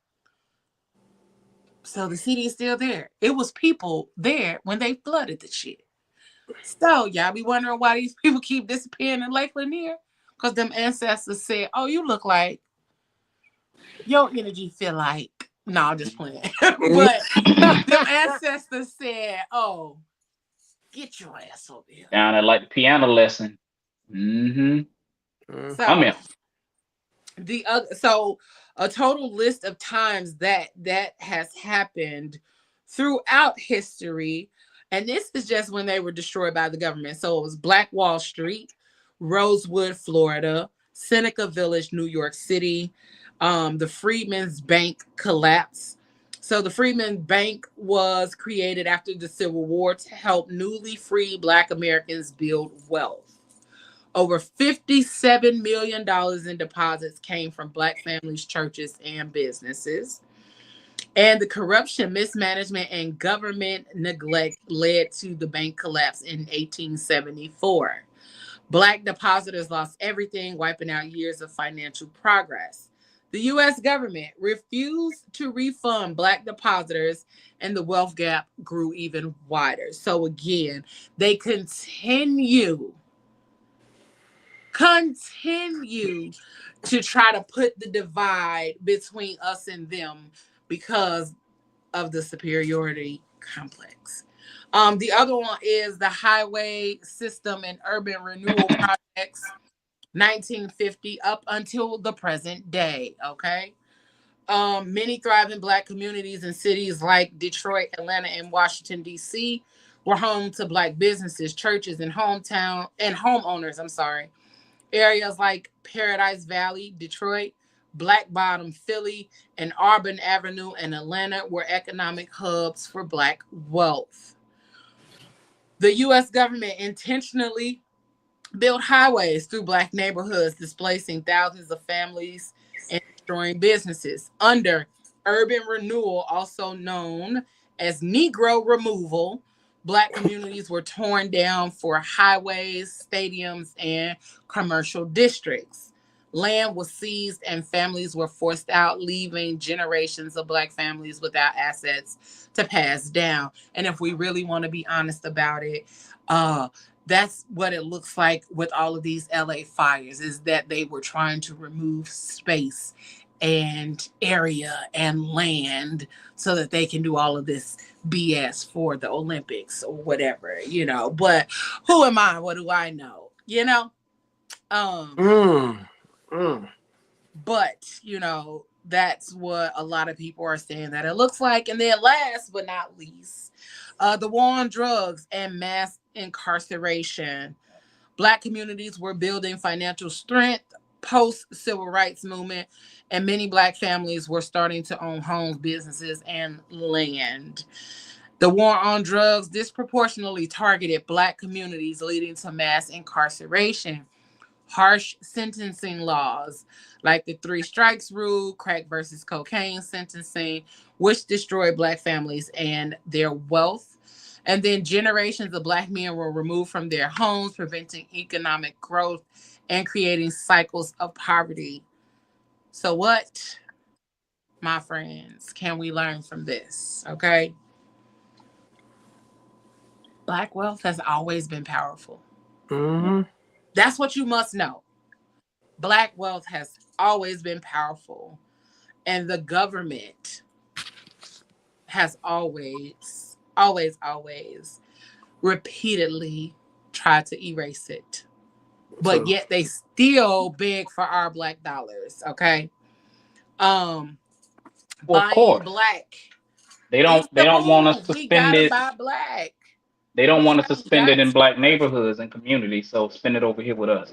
So the city is still there. It was people there when they flooded the shit. So y'all be wondering why these people keep disappearing in Lake Lanier? Because them ancestors said, oh, you look like your energy feel like, no, I'm just playing. But them ancestors said, oh, get your ass over here. Down at like the piano lesson. Mm-hmm. Come So here. the other, so a total list of times that has happened throughout history, and this is just when they were destroyed by the government. So it was Black Wall Street, Rosewood, Florida, Seneca Village, New York City, the Freedmen's Bank collapse. So the Freedmen's Bank was created after the Civil War to help newly freed Black Americans build wealth. Over $57 million in deposits came from Black families, churches, and businesses. And the corruption, mismanagement, and government neglect led to the bank collapse in 1874. Black depositors lost everything, wiping out years of financial progress. The U.S. government refused to refund Black depositors, and the wealth gap grew even wider. So again, they continue to try to put the divide between us and them because of the superiority complex. The other one is the Highway System and Urban Renewal Projects, 1950 up until the present day. Okay. Many thriving Black communities in cities like Detroit, Atlanta, and Washington, D.C. were home to Black businesses, churches, and homeowners. I'm sorry. Areas like Paradise Valley, Detroit, Black Bottom, Philly, and Auburn Avenue in Atlanta were economic hubs for Black wealth. The U.S. government intentionally built highways through Black neighborhoods, displacing thousands of families and destroying businesses. Under urban renewal, also known as Negro removal, Black communities were torn down for highways, stadiums, and commercial districts. Land was seized and families were forced out, leaving generations of Black families without assets to pass down. And if we really want to be honest about it, that's what it looks like with all of these LA fires, is that they were trying to remove space and area and land so that they can do all of this BS for the Olympics or whatever, but who am I? What do I know? But that's what a lot of people are saying that it looks like. And then last but not least, the war on drugs and mass incarceration. Black communities were building financial strength post-civil rights movement, and many Black families were starting to own homes, businesses, and land. The war on drugs disproportionately targeted Black communities, leading to mass incarceration. Harsh sentencing laws like the three strikes rule, crack versus cocaine sentencing, which destroyed Black families and their wealth. And then generations of Black men were removed from their homes, preventing economic growth and creating cycles of poverty. So what, my friends, can we learn from this? Okay. Black wealth has always been powerful. That's what you must know. Black wealth has always been powerful, and the government has always repeatedly tried to erase it. But yet they still beg for our Black dollars, okay? Well, of Buying course. Black. They It's don't the want us move. to We spend gotta it. buy Black. They don't We want us to have spend it got in to. Black neighborhoods and communities, so spend it over here with us.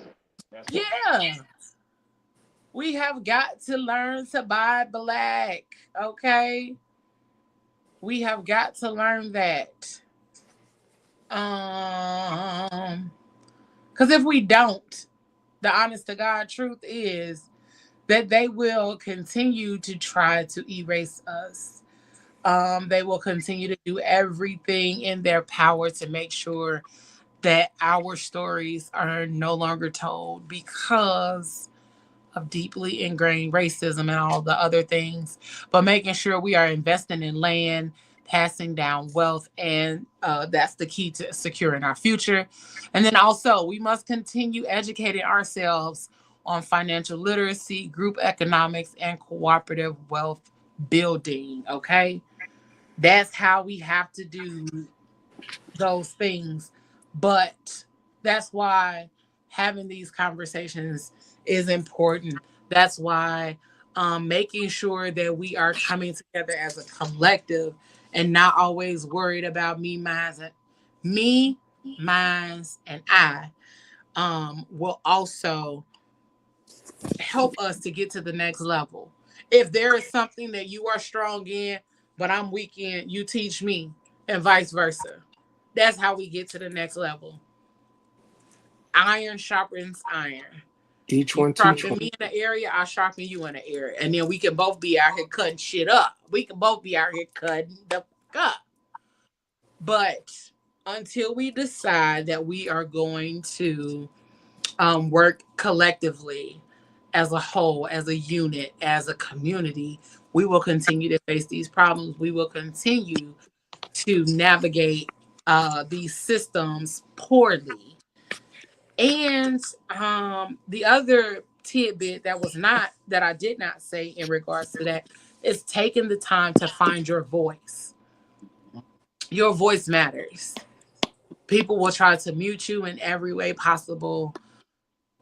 That's what. Yeah. We have got to learn to buy Black, okay? We have got to learn that. Because if we don't, the honest to God truth is that they will continue to try to erase us. They will continue to do everything in their power to make sure that our stories are no longer told because of deeply ingrained racism and all the other things, but making sure we are investing in land, passing down wealth, and that's the key to securing our future. And then also, we must continue educating ourselves on financial literacy, group economics, and cooperative wealth building. Okay. That's how we have to do those things. But that's why having these conversations is important. That's why making sure that we are coming together as a collective and not always worried about me, mines, and I will also help us to get to the next level. If there is something that you are strong in, but I'm weak in, you teach me, and vice versa. That's how we get to the next level. Iron sharpens iron. Each You one teach sharpen one. me in an area, I sharpen you in an area. And then we can both be out here cutting shit up. We can both be out here cutting the fuck up. But until we decide that we are going to work collectively as a whole, as a unit, as a community, we will continue to face these problems. We will continue to navigate these systems poorly. And the other tidbit that I did not say in regards to that is taking the time to find your voice. Your voice matters. People will try to mute you in every way possible.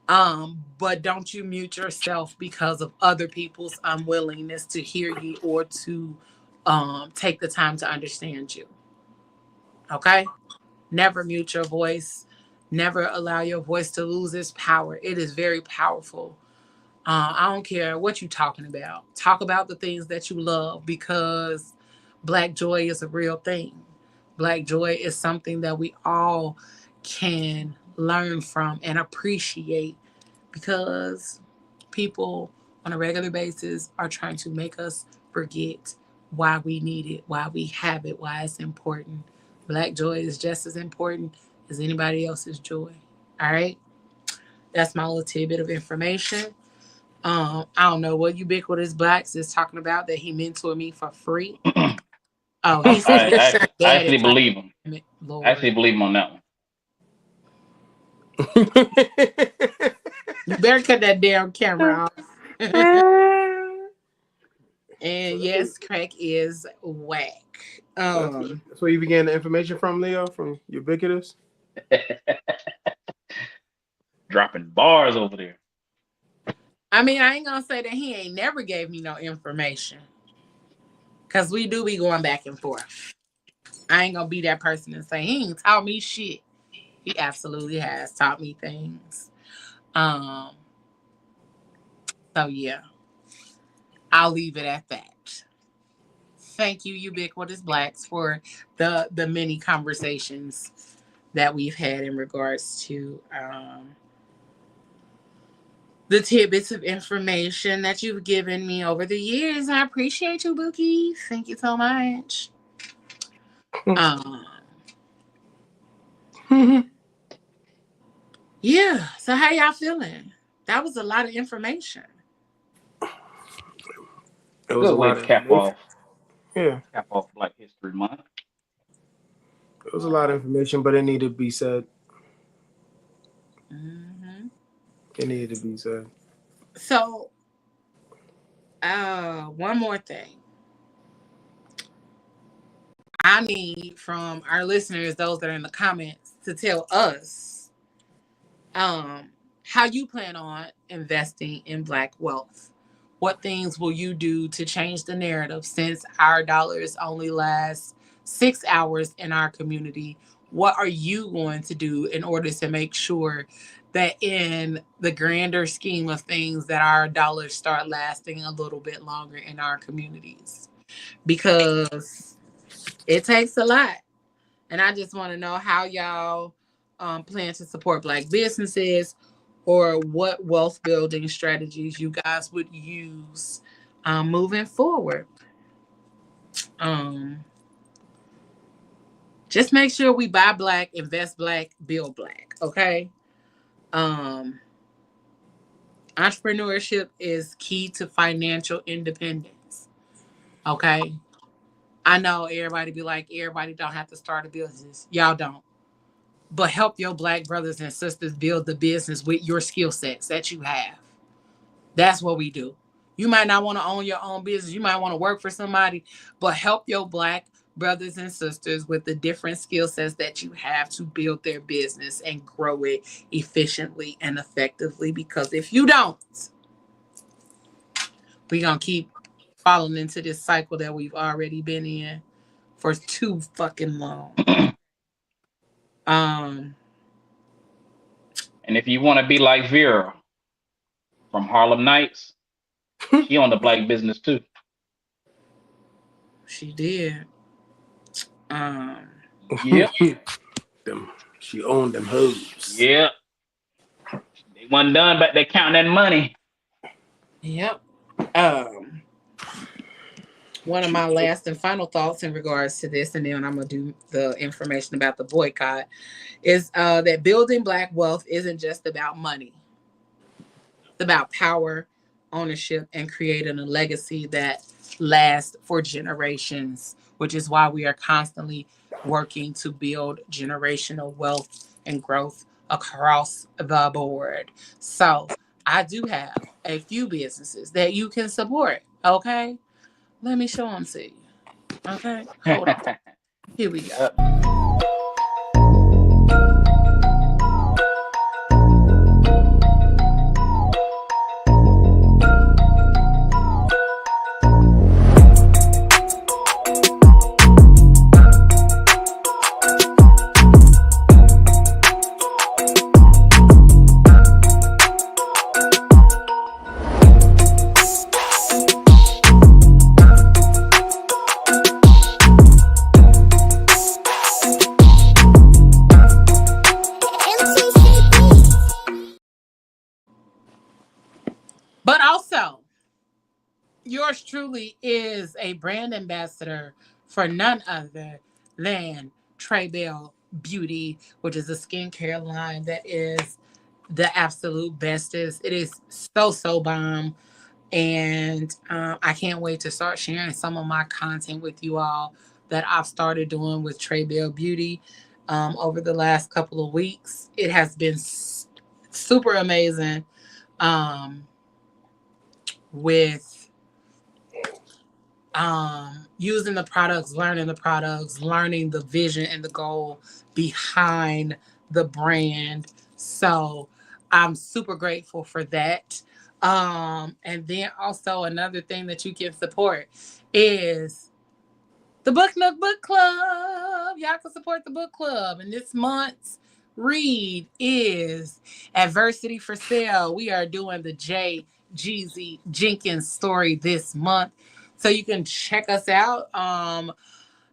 But don't you mute yourself because of other people's unwillingness to hear you or to take the time to understand you. Okay? Never mute your voice. Never allow your voice to lose its power. It is very powerful. I don't care what you're talking about. Talk about the things that you love because Black joy is a real thing. Black joy is something that we all can learn from and appreciate because people on a regular basis are trying to make us forget why we need it, why we have it, why it's important. Black joy is just as important as anybody else's joy. All right. That's my little tidbit of information. I don't know what Ubiquitous Blacks is talking about that he mentored me for free. Oh, he said I, he I, sure I did actually it. Like, believe him. damn it, I actually Lord. believe him on that one. You better cut that damn camera off. And yes, crack is whack. That's where you began the information from, Leo, from Ubiquitous. Dropping bars over there. I mean, I ain't gonna say that he ain't never gave me no information. Cause we do be going back and forth. I ain't gonna be that person and say he ain't taught me shit. He absolutely has taught me things. Um, so yeah, I'll leave it at that. Thank you, Ubiquitous Blacks, for the many conversations that we've had in regards to the tidbits of information that you've given me over the years. I appreciate you, Bookie. Thank you so much. Um, yeah. So how y'all feeling? That was a lot of information. It was a Good way lot to of cap information. off Yeah, Black History Month. it was a lot of information, but it needed to be said. Hmm. It needed to be said. So, one more thing. I need from our listeners, those that are in the comments, to tell us how you plan on investing in Black wealth. What things will you do to change the narrative since our dollars only last 6 hours in our community? What are you going to do in order to make sure that in the grander scheme of things that our dollars start lasting a little bit longer in our communities? Because it takes a lot. And I just want to know how y'all plan to support Black businesses or what wealth building strategies you guys would use moving forward. Um, just make sure we buy Black, invest Black, build Black. Okay. Um, Entrepreneurship is key to financial independence. Okay. I know everybody be like, everybody don't have to start a business. Y'all don't. But help your Black brothers and sisters build the business with your skill sets that you have. That's what we do. You might not want to own your own business. You might want to work for somebody, but help your Black brothers and sisters with the different skill sets that you have to build their business and grow it efficiently and effectively. Because if you don't, we're going to keep falling into this cycle that we've already been in for too fucking long. Um, And if you want to be like Vera from Harlem Nights, she on the black business too. she did. Um, Yep. Them, she owned them hoes. Yep. They wasn't done, but they counting that money. yep. Um, One of my last and final thoughts in regards to this, and then I'm gonna do the information about the boycott, is that building Black wealth isn't just about money. It's about power, ownership, and creating a legacy that lasts for generations, which is why we are constantly working to build generational wealth and growth across the board. So I do have a few businesses that you can support. Okay. Let me show them to you. Okay, hold on. Here we go. Yep. But also, yours truly is a brand ambassador for none other than Trey Bell Beauty, which is a skincare line that is the absolute bestest. It is so bomb. And I can't wait to start sharing some of my content with you all that I've started doing with Trey Bell Beauty over the last couple of weeks. It has been super amazing um, with using the products, learning the vision and the goal behind the brand. So I'm super grateful for that. And then also another thing that you can support is the Book Nook Book Club. Y'all can support the book club. And this month's read is Adversity for Sale. We are doing the J. Jeezy Jenkins story this month. So you can check us out.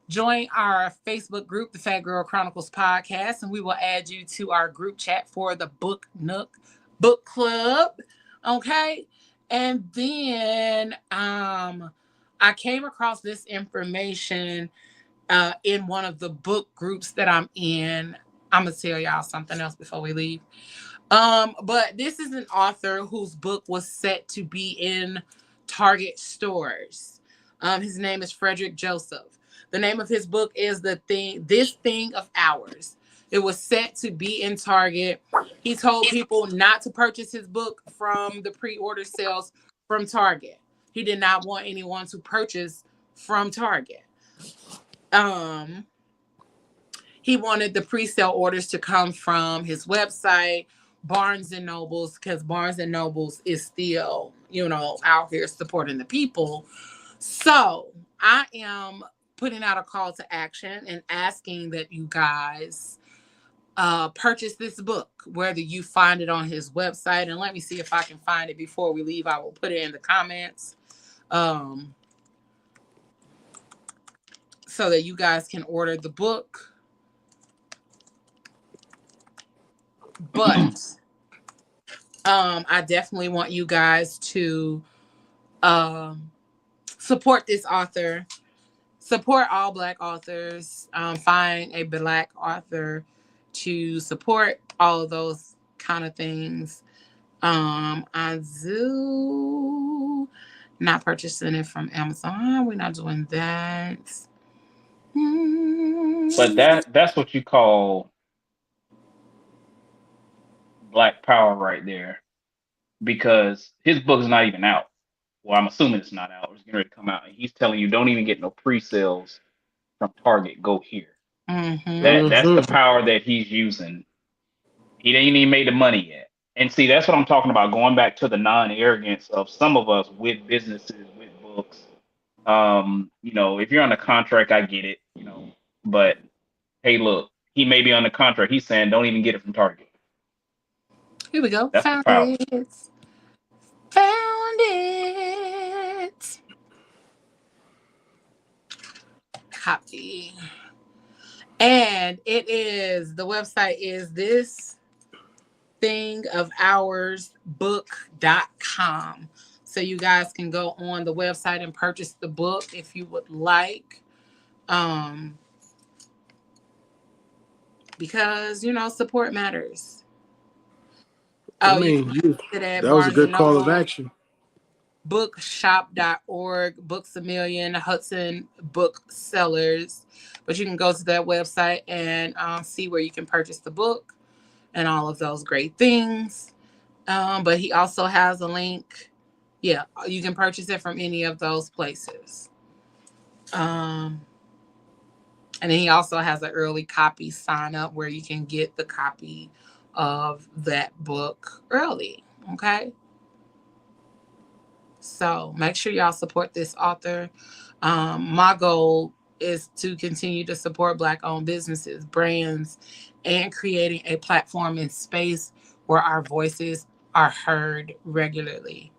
Join our Facebook group, the Phat Girl Chronicles podcast, and we will add you to our group chat for the Book Nook Book Club. Okay. And then I came across this information in one of the book groups that I'm in. I'm gonna tell y'all something else before we leave. But this is an author whose book was set to be in Target stores. His name is Frederick Joseph. The name of his book is This Thing of Ours. It was set to be in Target. He told people not to purchase his book from the pre-order sales from Target. He did not want anyone to purchase from Target. Um, he wanted the pre-sale orders to come from his website, Barnes and Nobles, because Barnes and Nobles is still, out here supporting the people. So I am putting out a call to action and asking that you guys purchase this book, whether you find it on his website. And let me see if I can find it before we leave. I will put it in the comments. So that you guys can order the book. But I definitely want you guys to support this author, support all Black authors, find a Black author to support all of those kind of things. I do not purchasing it from Amazon. We're not doing that. But that's what you call Black power right there. because his book's not even out. Well, I'm assuming it's not out. It's getting ready to come out, and he's telling you don't even get no pre-sales from Target. Go here. Mm-hmm. That's the Mm-hmm. power that he's using. He ain't even made the money yet. And see, that's what I'm talking about. Going back to the non-arrogance of some of us with businesses, with books. If you're on a contract, I get it. But hey, look, he may be on the contract. He's saying don't even get it from Target. Here we go. That's the Found power. it. Found it. Copy. And the website is this thing of ours book.com. So you guys can go on the website and purchase the book if you would like. Because, support matters. I Oh, you can mean, get it at that was a Barnes and good call of Noble, action. bookshop.org, Books a Million, Hudson Booksellers. But you can go to that website and see where you can purchase the book and all of those great things. But he also has a link. Yeah, you can purchase it from any of those places. And then he also has an early copy sign up where you can get the copy of that book early. Okay. So make sure y'all support this author. My goal is to continue to support Black-owned businesses, brands, and creating a platform and space where our voices are heard regularly.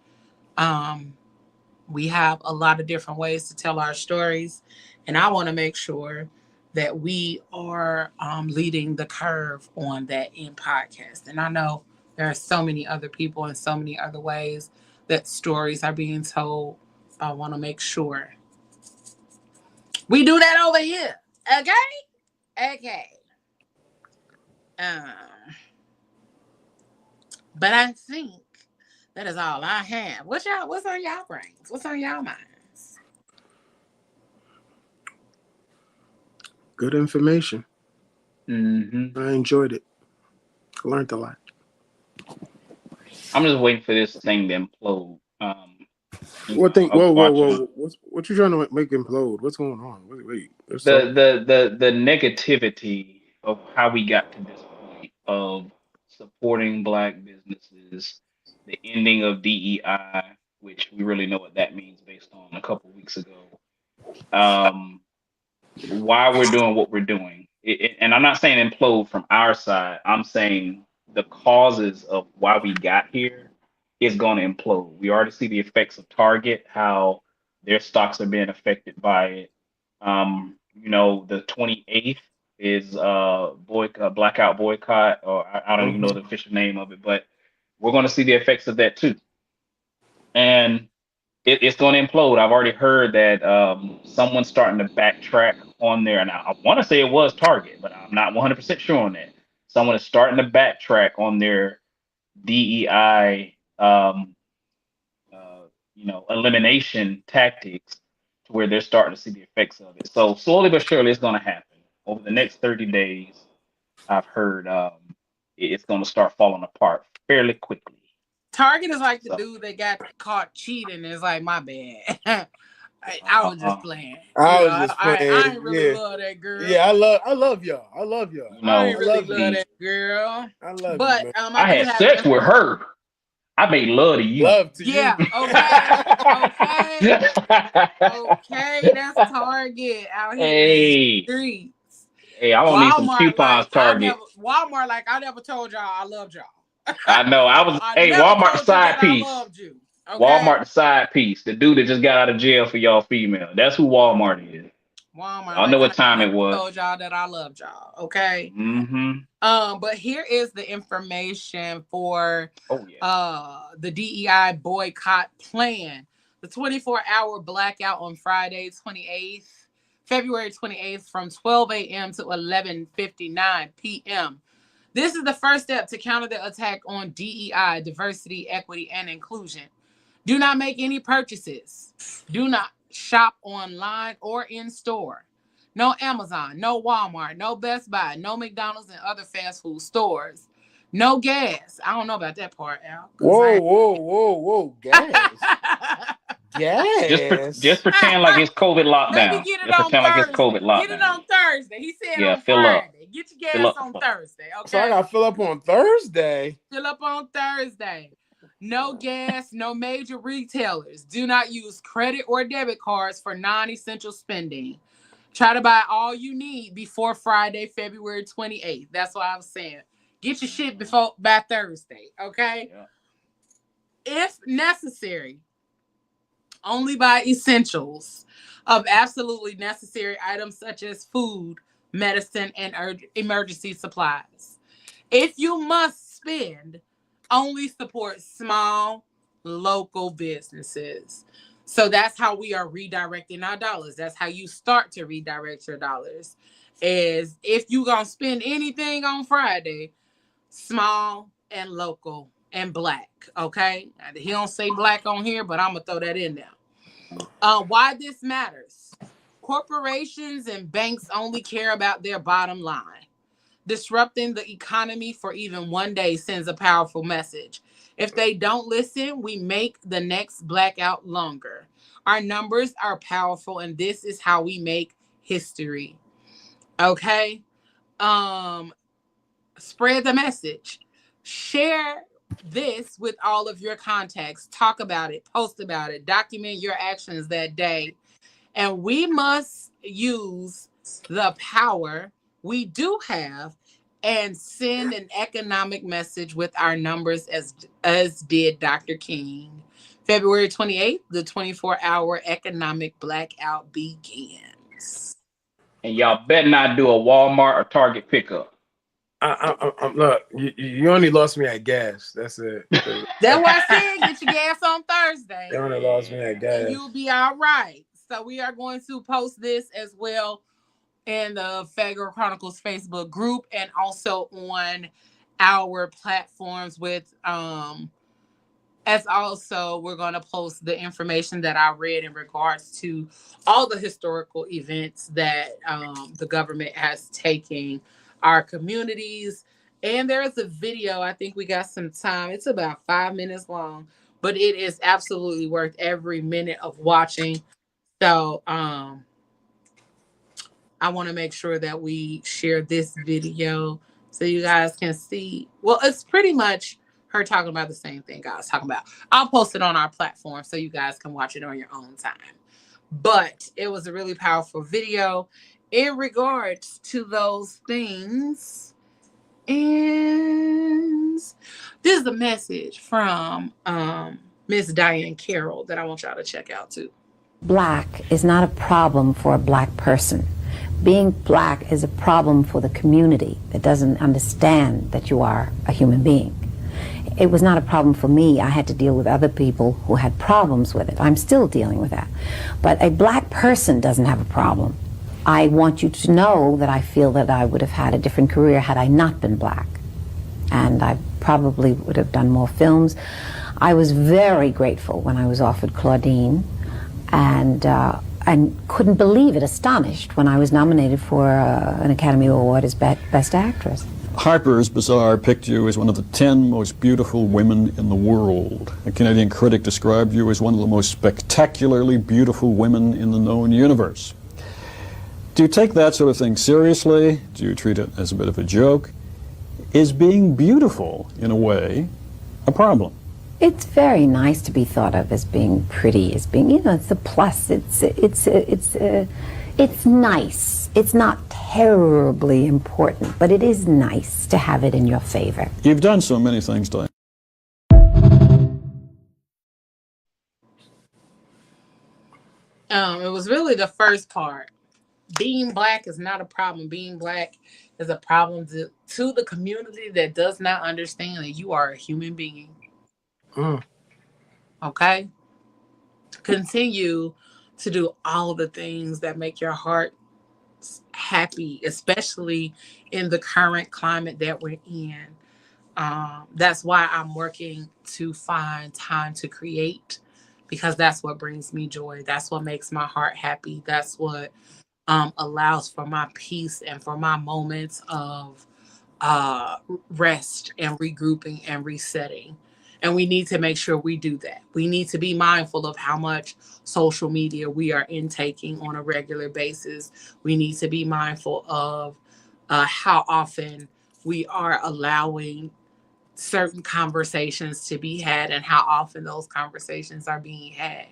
We have a lot of different ways to tell our stories, and I want to make sure that we are leading the curve on that in podcast. And I know there are so many other people and so many other ways that stories are being told. So I want to make sure we do that over here. Okay. Um, but I think that is all I have. What's on y'all brains? What's on y'all minds? Good information. Hmm. I enjoyed it. Learned a lot. I'm just waiting for this thing to implode. What thing? I was watching Whoa! What you trying to make implode? What's going on? Wait. Let's talk. the negativity of how we got to this point of supporting Black businesses, the ending of DEI, which we really know what that means based on a couple weeks ago. Um, why we're doing what we're doing. And I'm not saying implode from our side. I'm saying the causes of why we got here is going to implode. We already see the effects of Target, how their stocks are being affected by it. The 28th is blackout boycott, or I don't even know the Mhm. official name of it, but we're going to see the effects of that too. And it's going to implode. I've already heard that someone's starting to backtrack on there, and I want to say it was Target, but I'm not 100% sure on that. Someone is starting to backtrack on their DEI, elimination tactics, to where they're starting to see the effects of it. So slowly but surely, it's going to happen over the next 30 days. I've heard it's going to start falling apart fairly quickly. Target is like the So, dude that got caught cheating. It's like, my bad. I was just uh, playing. I was just I playing. ain't really Yeah. love that girl. Yeah, I love y'all. I love y'all. you I know, ain't I really love you. love see, that girl. I love you, But man. I I do had have sex with her. I made love to you. Love to you. Yeah, okay. Okay. Okay. That's Target out here in these Hey, streets. hey, I don't need some coupons, Target. Walmart, I never told y'all I loved y'all. I know. I Hey, never Walmart the told you side that I piece. loved you. Okay. Walmart the side piece. The dude that just got out of jail for y'all female. That's who Walmart is. Walmart, Y'all know like what I time it never was. told y'all that I loved y'all. Okay. Mm-hmm. But here is the information for Oh yeah. the DEI boycott plan. The 24-hour blackout on Friday, February 28th from 12 a.m. to 11:59 p.m. This is the first step to counter the attack on DEI, diversity, equity, and inclusion. Do not make any purchases. Do not shop online or in store. No Amazon, no Walmart, no Best Buy, no McDonald's and other fast food stores. No gas. I don't know about that part, Al. Whoa. Gas. Just Gas. pretend like it's COVID Maybe lockdown. get it Just on pretend like it's Thursday. COVID Get it lockdown. on Thursday. He said Yeah, on fill up. Friday. Get your Fill gas up on the phone. Thursday, So I okay? gotta fill up on Thursday. Fill up on Thursday. No gas, no major retailers. Do not use credit or debit cards for non-essential spending. Try to buy all you need before Friday, February 28th. That's what I was saying. Get your shit before by Thursday, okay? Yeah. If necessary, only buy essentials of absolutely necessary items such as food, medicine, and emergency supplies. If you must spend, only support small local businesses. So that's how we are redirecting our dollars. That's how you start to redirect your dollars. Is if you gonna spend anything on Friday, small and local and black. Okay, he don't say black on here, but I'm gonna throw that in there. Why this matters? Corporations and banks only care about their bottom line. Disrupting the economy for even one day sends a powerful message. If they don't listen, we make the next blackout longer. Our numbers are powerful, and this is how we make history. Okay? Um, Spread the message. Share this with all of your contacts. Talk about it, post about it, document your actions that day. And we must use the power we do have and send an economic message with our numbers as did Dr. King. February 28th, the 24-hour economic blackout begins. And y'all better not do a Walmart or Target pickup. Look, you only lost me at gas. That's it. That's why I said get your gas on Thursday. You only lost me at gas. And you'll be all right. So we are going to post this as well in the Phat Girl Chronicles Facebook group and also on our platforms with as also we're going to post the information that I read in regards to all the historical events that the government has taken our communities. And there's a video, I think we got some time. It's about 5 minutes long, but it is absolutely worth every minute of watching. So I want to make sure that we share this video so you guys can see. Well, it's pretty much her talking about the same thing I was talking about. I'll post it on our platform so you guys can watch it on your own time. But it was a really powerful video in regards to those things. And this is a message from Miss Diane Carroll that I want y'all to check out too. Black is not a problem for a black person. Being black is a problem for the community that doesn't understand that you are a human being. It was not a problem for me. I had to deal with other people who had problems with it. I'm still dealing with that. But a black person doesn't have a problem. I want you to know that I feel that I would have had a different career had I not been black. And I probably would have done more films. I was very grateful when I was offered Claudine, and couldn't believe it, astonished when I was nominated for an Academy Award as Best Actress. Harper's Bazaar picked you as one of the 10 most beautiful women in the world. A Canadian critic described you as one of the most spectacularly beautiful women in the known universe. Do you take that sort of thing seriously? Do you treat it as a bit of a joke? Is being beautiful, in a way, a problem? It's very nice to be thought of as being pretty, as being, it's a plus. It's nice. It's not terribly important, but it is nice to have it in your favor. You've done so many things, Diane. It was really the first part. Being black is not a problem. Being black is a problem to the community that does not understand that you are a human being. Okay? Continue to do all the things that make your heart happy, especially in the current climate that we're in. That's why I'm working to find time to create, because that's what brings me joy. That's what makes my heart happy. That's what allows for my peace and for my moments of rest and regrouping and resetting. And we need to make sure we do that. We need to be mindful of how much social media we are intaking on a regular basis. We need to be mindful of how often we are allowing certain conversations to be had and how often those conversations are being had.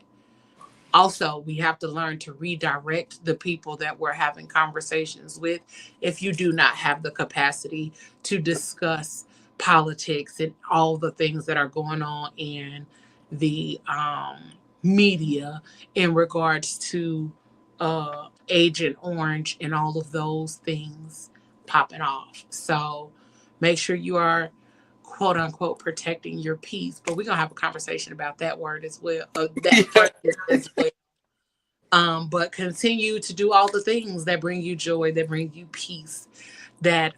Also, we have to learn to redirect the people that we're having conversations with if you do not have the capacity to discuss politics and all the things that are going on in the media in regards to Agent Orange and all of those things popping off. So make sure you are quote unquote protecting your peace. But we're gonna have a conversation about that word as well. That phrase as well. But continue to do all the things that bring you joy, that bring you peace, that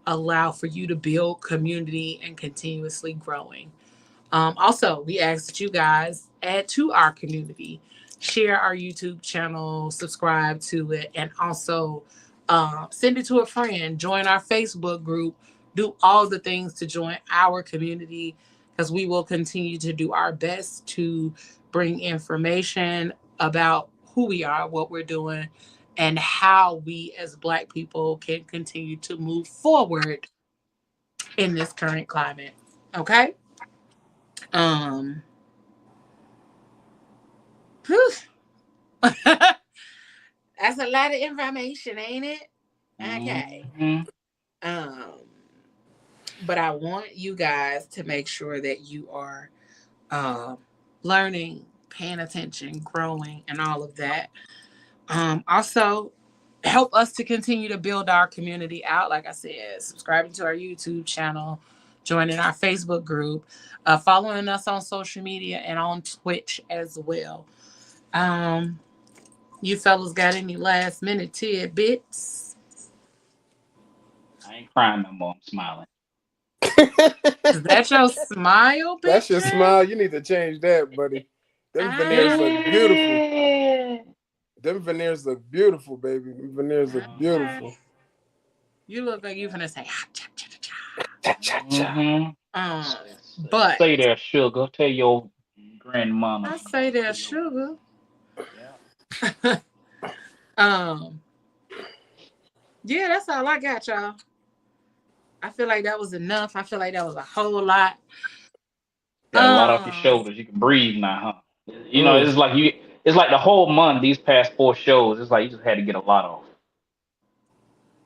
allow for you to build community and continuously growing. Also, we ask that you guys add to our community, share our YouTube channel, subscribe to it, and also send it to a friend, join our Facebook group, do all the things to join our community, because we will continue to do our best to bring information about who we are, what we're doing, and how we as Black people can continue to move forward in this current climate. Okay? Whew. That's a lot of information, ain't it? Okay. But I want you guys to make sure that you are learning, paying attention, growing, and all of that. Also, help us to continue to build our community out. Like I said, subscribing to our YouTube channel, joining our Facebook group, following us on social media and on Twitch as well. You fellas got any last minute tidbits? I ain't crying no more. I'm smiling. Is that your smile, bitch? That's your smile. You need to change that, buddy. Them veneers look beautiful. Them veneers look beautiful, baby. Them veneers look beautiful. You look like you finna say ha cha cha cha. But say there, sugar. Tell your grandmama. I say there's sugar. Yeah. Yeah, that's all I got, y'all. I feel like that was enough. I feel like that was a whole lot. Got a lot off your shoulders. You can breathe now, huh? You know, it's like the whole month, these past 4 shows, it's like you just had to get a lot off.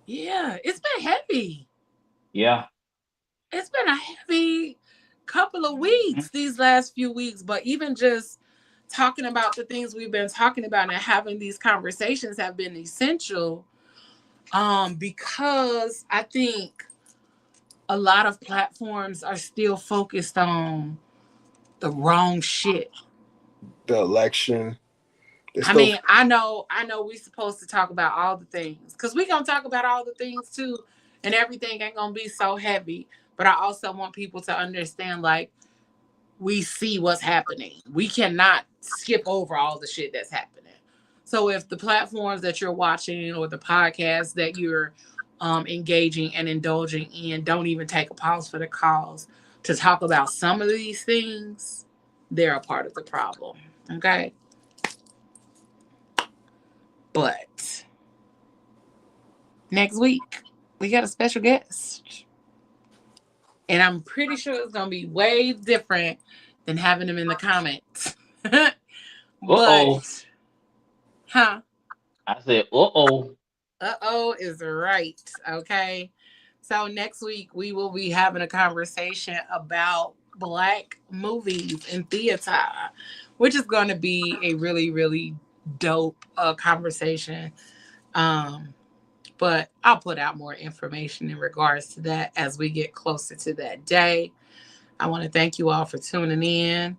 Yeah, it's been heavy. Yeah. It's been a heavy couple of weeks, these last few weeks, but even just talking about the things we've been talking about and having these conversations have been essential, because I think a lot of platforms are still focused on the wrong shit. The election. I know we're supposed to talk about all the things, because we're going to talk about all the things too, and everything ain't going to be so heavy. But I also want people to understand, like, we see what's happening. We cannot skip over all the shit that's happening. So if the platforms that you're watching or the podcasts that you're engaging and indulging in don't even take a pause for the cause to talk about some of these things, they're a part of the problem. Okay? But next week, we got a special guest. And I'm pretty sure it's going to be way different than having them in the comments. But, huh? I said, uh-oh. Uh-oh is right, okay? So next week, we will be having a conversation about Black movies in theater, which is going to be a really, really dope conversation. But I'll put out more information in regards to that as we get closer to that day. I want to thank you all for tuning in,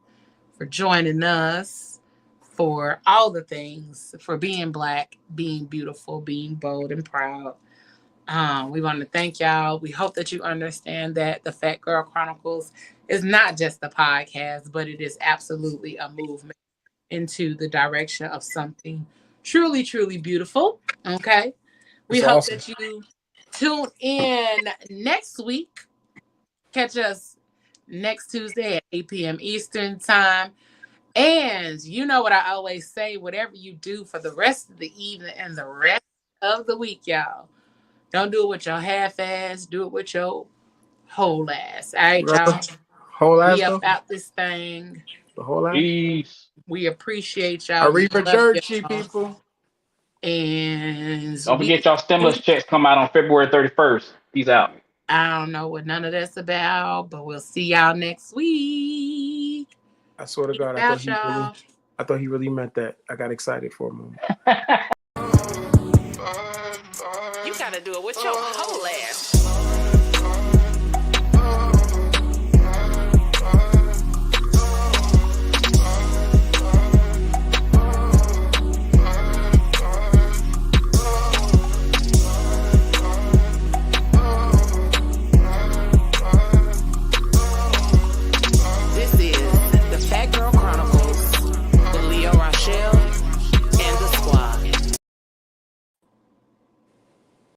for joining us, for all the things, for being Black, being beautiful, being bold and proud. We want to thank y'all. We hope that you understand that the Phat Girl Chronicles is not just a podcast, but it is absolutely a movement into the direction of something truly, truly beautiful. Okay? We hope that you Tune in next week. Catch us next Tuesday at 8 p.m. Eastern Time. And you know what I always say, whatever you do for the rest of the evening and the rest of the week, y'all, don't do it with your half-ass, do it with your whole ass. All right, y'all. Whole ass We up though? out this thing. The whole ass? Peace. We appreciate y'all. We Arriva love Churchy, y'all. people. And Don't forget y'all stimulus checks come out on February 31st. Peace out. I don't know what none of that's about, but we'll see y'all next week. I swear to God, Peace out, I thought he really meant that. I got excited for a moment. You gotta do it with your whole ass.